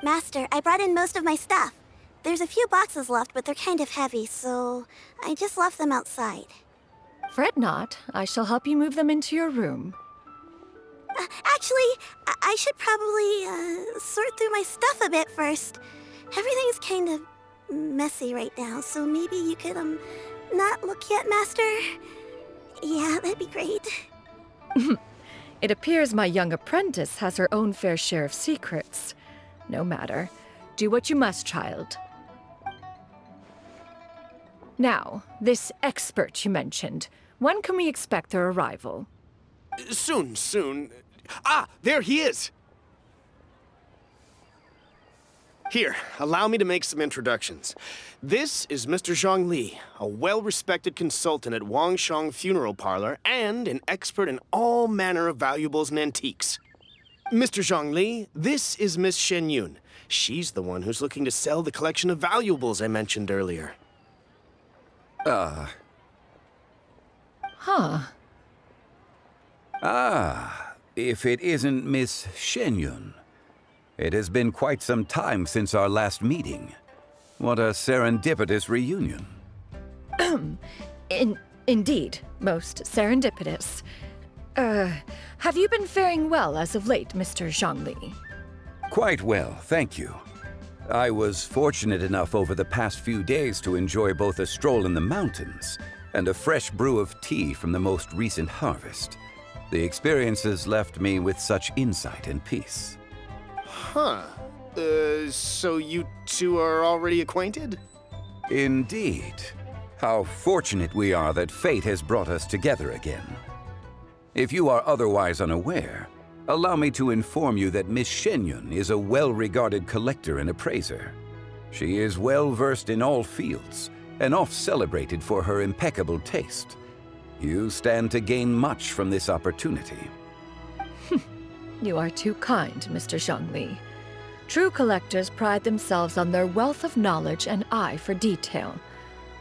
Master, I brought in most of my stuff. There's a few boxes left, but they're kind of heavy, so I just left them outside. Fret not. I shall help you move them into your room. Actually, I should probably sort through my stuff a bit first. Everything's kind of messy right now, so maybe you could, not look yet, Master? Yeah, that'd be great. It appears my young apprentice has her own fair share of secrets. No matter. Do what you must, child. Now, this expert you mentioned, when can we expect their arrival? Soon. Ah, there he is! Here, allow me to make some introductions. This is Mr. Zhongli, a well-respected consultant at Wangshang Funeral Parlor and an expert in all manner of valuables and antiques. Mr. Zhongli, this is Miss Xianyun. She's the one who's looking to sell the collection of valuables I mentioned earlier. Huh. If it isn't Miss Xianyun. It has been quite some time since our last meeting. What a serendipitous reunion. Indeed, most serendipitous. Have you been faring well as of late, Mr. Zhongli? Quite well, thank you. I was fortunate enough over the past few days to enjoy both a stroll in the mountains and a fresh brew of tea from the most recent harvest. The experiences left me with such insight and peace. Huh. So you two are already acquainted? Indeed. How fortunate we are that fate has brought us together again. If you are otherwise unaware, allow me to inform you that Miss Xianyun is a well-regarded collector and appraiser. She is well-versed in all fields and oft-celebrated for her impeccable taste. You stand to gain much from this opportunity. You are too kind, Mr. Zhongli. True collectors pride themselves on their wealth of knowledge and eye for detail.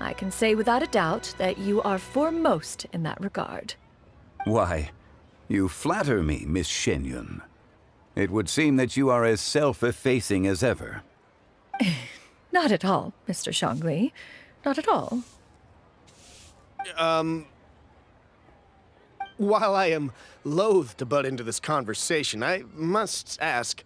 I can say without a doubt that you are foremost in that regard. Why, you flatter me, Miss Xianyun. It would seem that you are as self-effacing as ever. Not at all, Mr. Zhongli. Not at all. While I am loath to butt into this conversation, I must ask,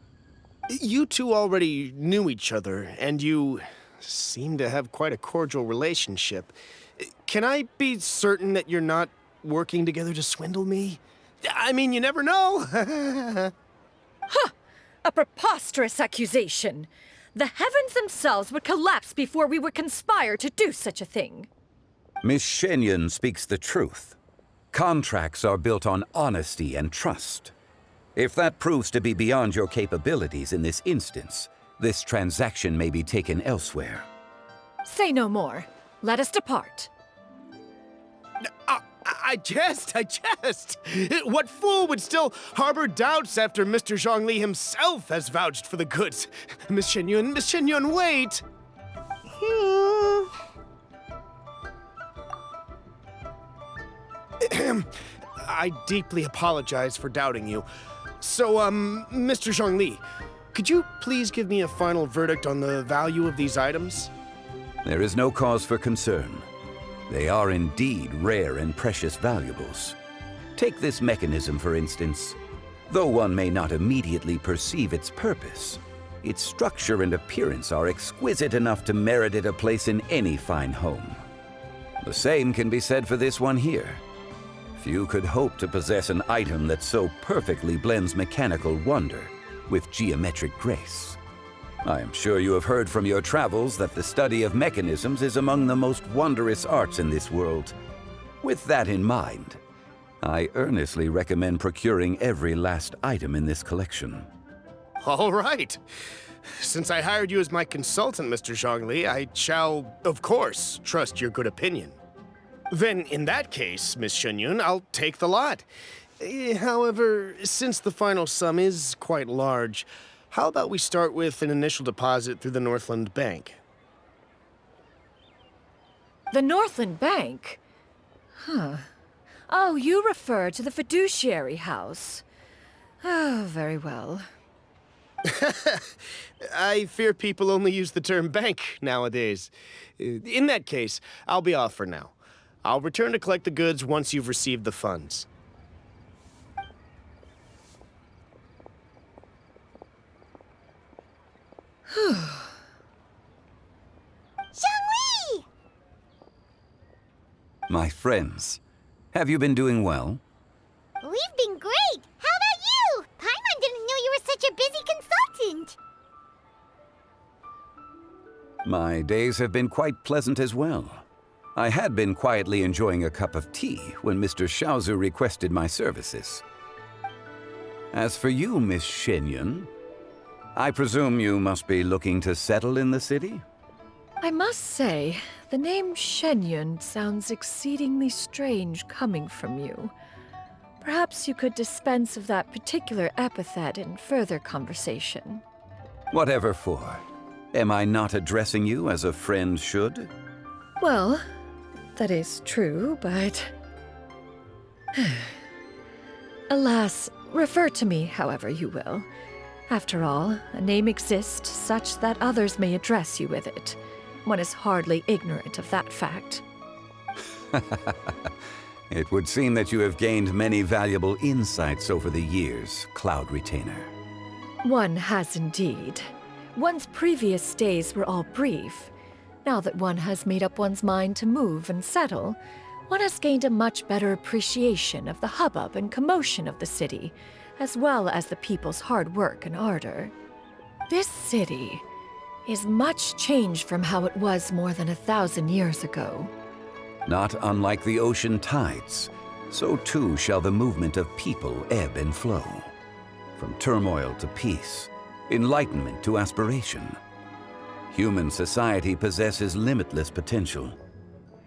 you two already knew each other, and you seem to have quite a cordial relationship. Can I be certain that you're not working together to swindle me? I mean, you never know. Huh! A preposterous accusation. The heavens themselves would collapse before we would conspire to do such a thing. Miss Xianyun speaks the truth. Contracts are built on honesty and trust. If that proves to be beyond your capabilities in this instance, this transaction may be taken elsewhere. Say no more. Let us depart. I jest. What fool would still harbor doubts after Mr. Zhongli himself has vouched for the goods? Miss Xianyun, wait! I deeply apologize for doubting you. So, Mr. Zhongli, could you please give me a final verdict on the value of these items? There is no cause for concern. They are indeed rare and precious valuables. Take this mechanism, for instance. Though one may not immediately perceive its purpose, its structure and appearance are exquisite enough to merit it a place in any fine home. The same can be said for this one here. Few could hope to possess an item that so perfectly blends mechanical wonder with geometric grace. I am sure you have heard from your travels that the study of mechanisms is among the most wondrous arts in this world. With that in mind, I earnestly recommend procuring every last item in this collection. All right. Since I hired you as my consultant, Mr. Zhongli, I shall, of course, trust your good opinion. Then, in that case, Miss Xianyun, I'll take the lot. However, since the final sum is quite large, how about we start with an initial deposit through the Northland Bank? The Northland Bank? Huh. Oh, you refer to the fiduciary house. Oh, very well. I fear people only use the term bank nowadays. In that case, I'll be off for now. I'll return to collect the goods once you've received the funds. Zhongli! My friends, have you been doing well? We've been great! How about you? Paimon didn't know you were such a busy consultant! My days have been quite pleasant as well. I had been quietly enjoying a cup of tea when Mr. Xiaozu requested my services. As for you, Miss Xianyun, I presume you must be looking to settle in the city? I must say, the name Xianyun sounds exceedingly strange coming from you. Perhaps you could dispense of that particular epithet in further conversation. Whatever for. Am I not addressing you as a friend should? Well, that is true, but... Alas, refer to me however you will. After all, a name exists such that others may address you with it. One is hardly ignorant of that fact. It would seem that you have gained many valuable insights over the years, Cloud Retainer. One has indeed. One's previous days were all brief. Now that one has made up one's mind to move and settle, one has gained a much better appreciation of the hubbub and commotion of the city, as well as the people's hard work and ardor. This city is much changed from how it was more than 1,000 years ago. Not unlike the ocean tides, so too shall the movement of people ebb and flow. From turmoil to peace, enlightenment to aspiration. Human society possesses limitless potential.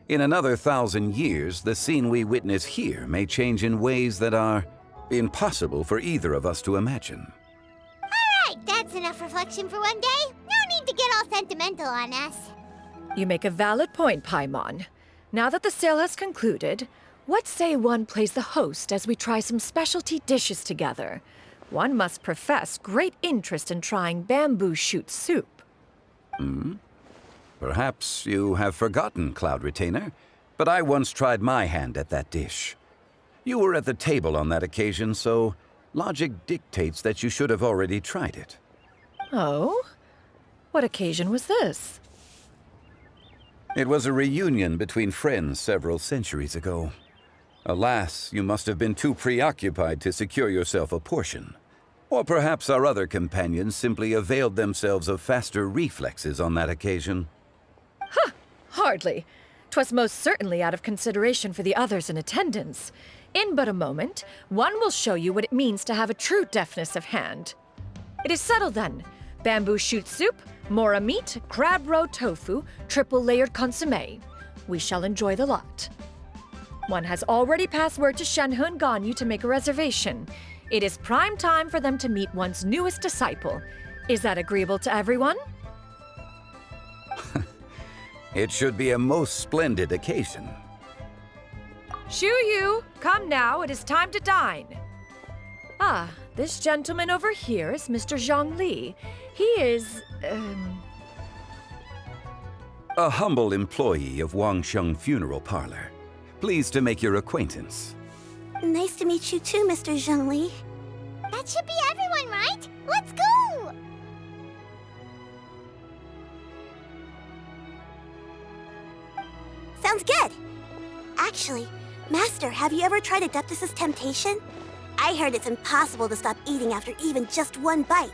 In another 1,000 years, the scene we witness here may change in ways that are impossible for either of us to imagine. Alright, that's enough reflection for one day. No need to get all sentimental on us. You make a valid point, Paimon. Now that the sale has concluded, what say one plays the host as we try some specialty dishes together? One must profess great interest in trying bamboo shoot soup. Perhaps you have forgotten, Cloud Retainer, but I once tried my hand at that dish. You were at the table on that occasion, so logic dictates that you should have already tried it. Oh? What occasion was this? It was a reunion between friends several centuries ago. Alas, you must have been too preoccupied to secure yourself a portion. Or perhaps our other companions simply availed themselves of faster reflexes on that occasion. Huh! Hardly. 'Twas most certainly out of consideration for the others in attendance. In but a moment, one will show you what it means to have a true deftness of hand. It is settled then. Bamboo shoot soup, mora meat, crab roe tofu, triple-layered consommé. We shall enjoy the lot. One has already passed word to Shenhe and Ganyu to make a reservation. It is prime time for them to meet one's newest disciple. Is that agreeable to everyone? It should be a most splendid occasion. Shu Yu, come now, it is time to dine. Ah, this gentleman over here is Mr. Zhang Li. He is, A humble employee of Wangsheng Funeral Parlor. Pleased to make your acquaintance. Nice to meet you too, Mr. Zhongli. That should be everyone, right? Let's go! Sounds good. Actually, Master, have you ever tried Adeptus' temptation? I heard it's impossible to stop eating after even just one bite.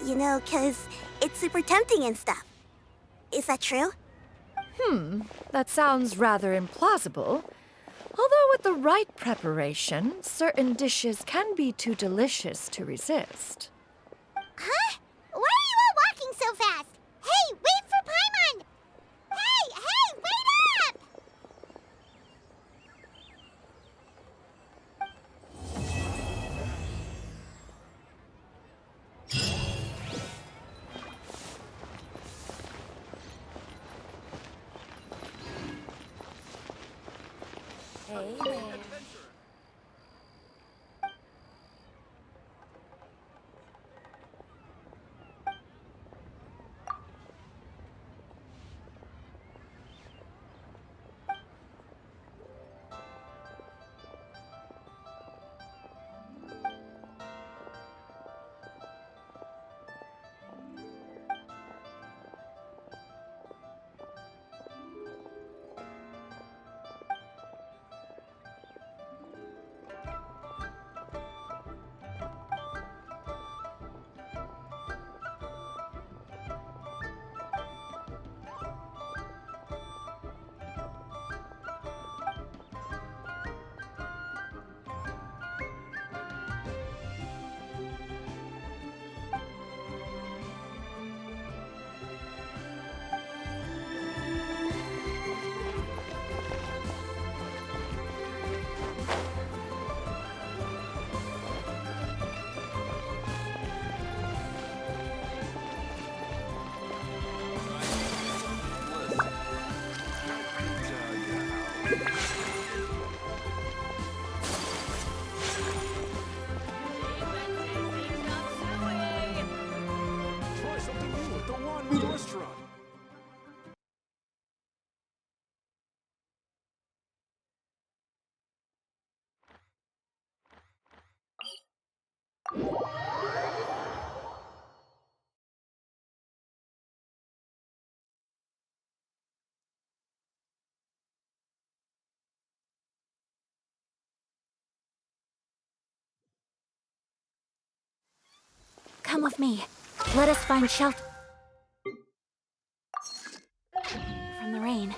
You know, 'cause it's super tempting and stuff. Is that true? That sounds rather implausible. Although with the right preparation, certain dishes can be too delicious to resist. Huh? Why are you all walking so fast? Hey, wait for Paimon! Hey, wait up! Hey there. Try something new at the Wanmi restaurant. Come with me. Let us find shelter from the rain.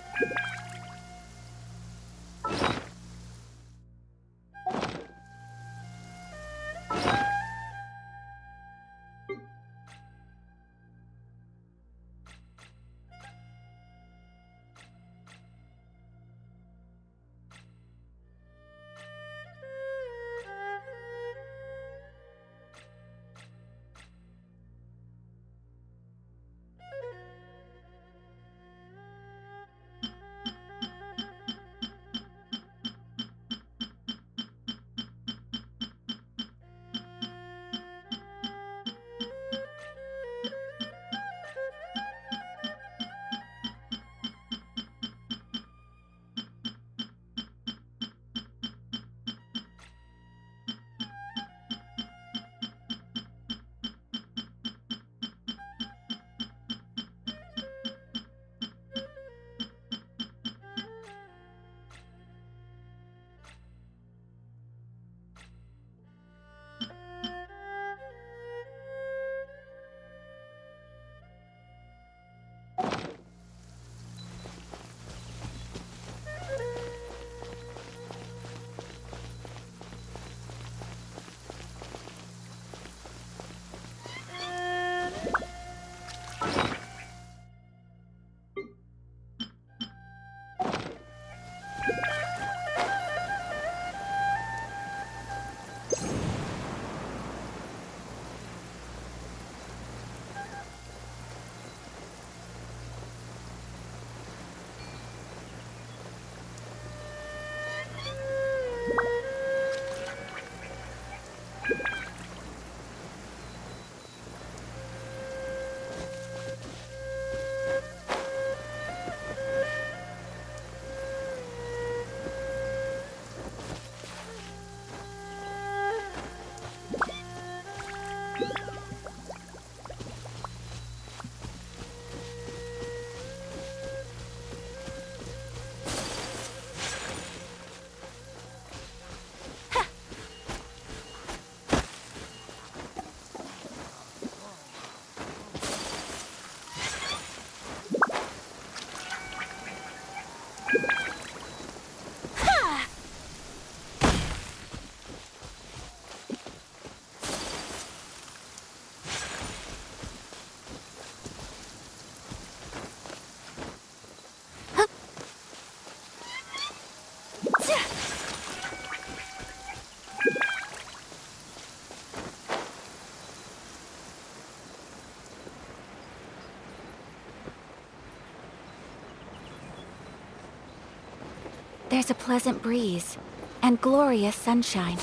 There's a pleasant breeze and glorious sunshine.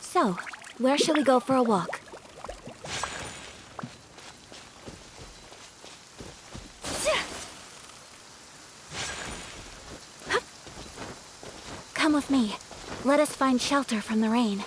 So, where shall we go for a walk? Come with me. Let us find shelter from the rain.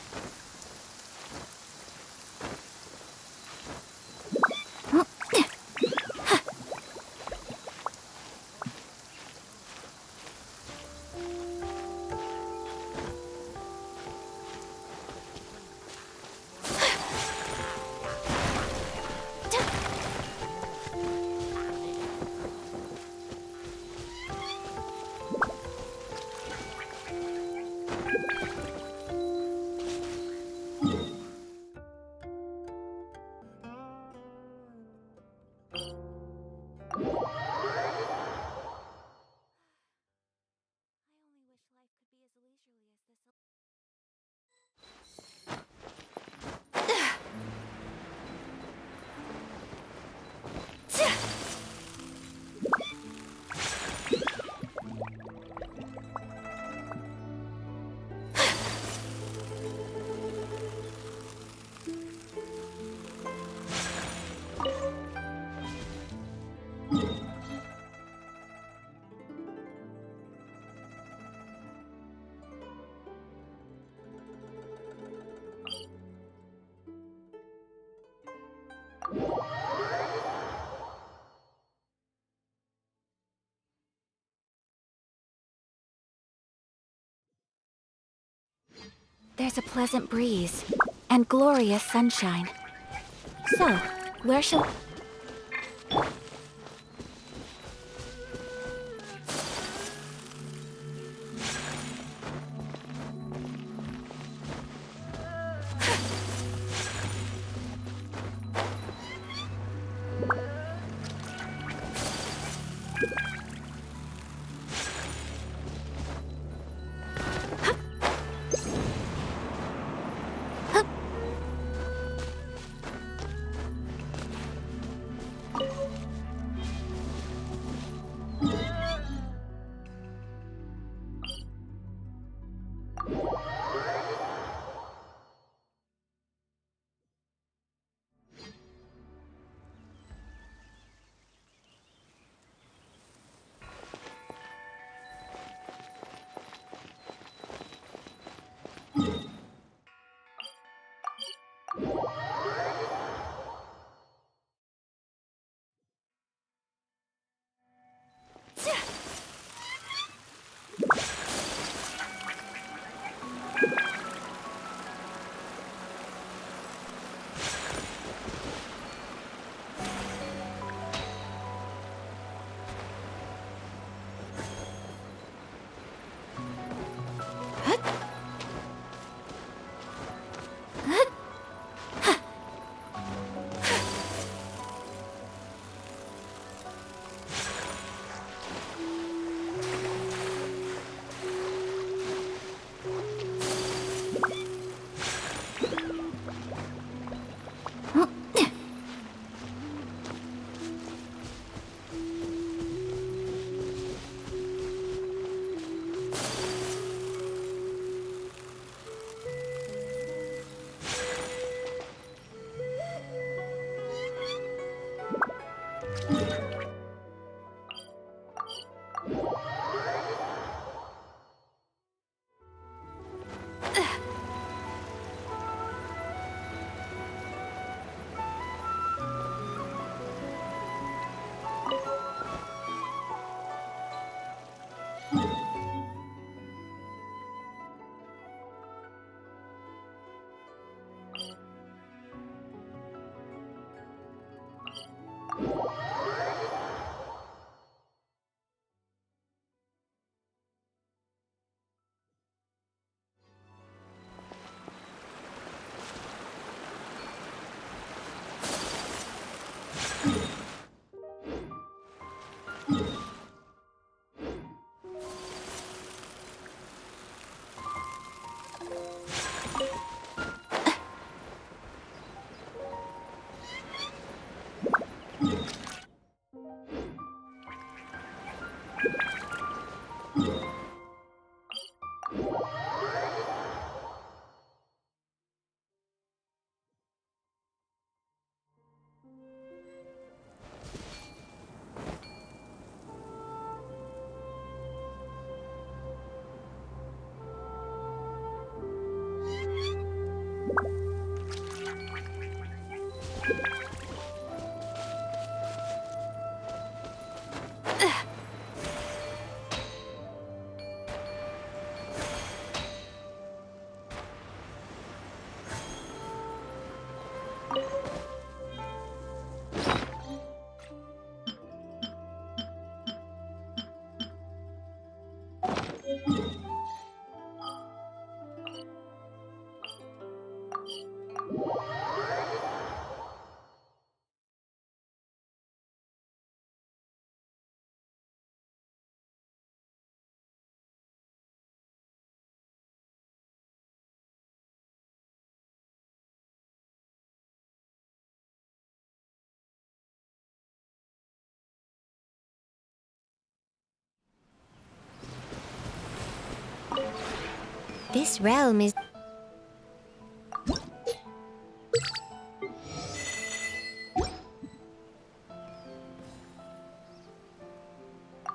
There's a pleasant breeze and glorious sunshine. So, where shall... This realm is...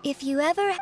If you ever...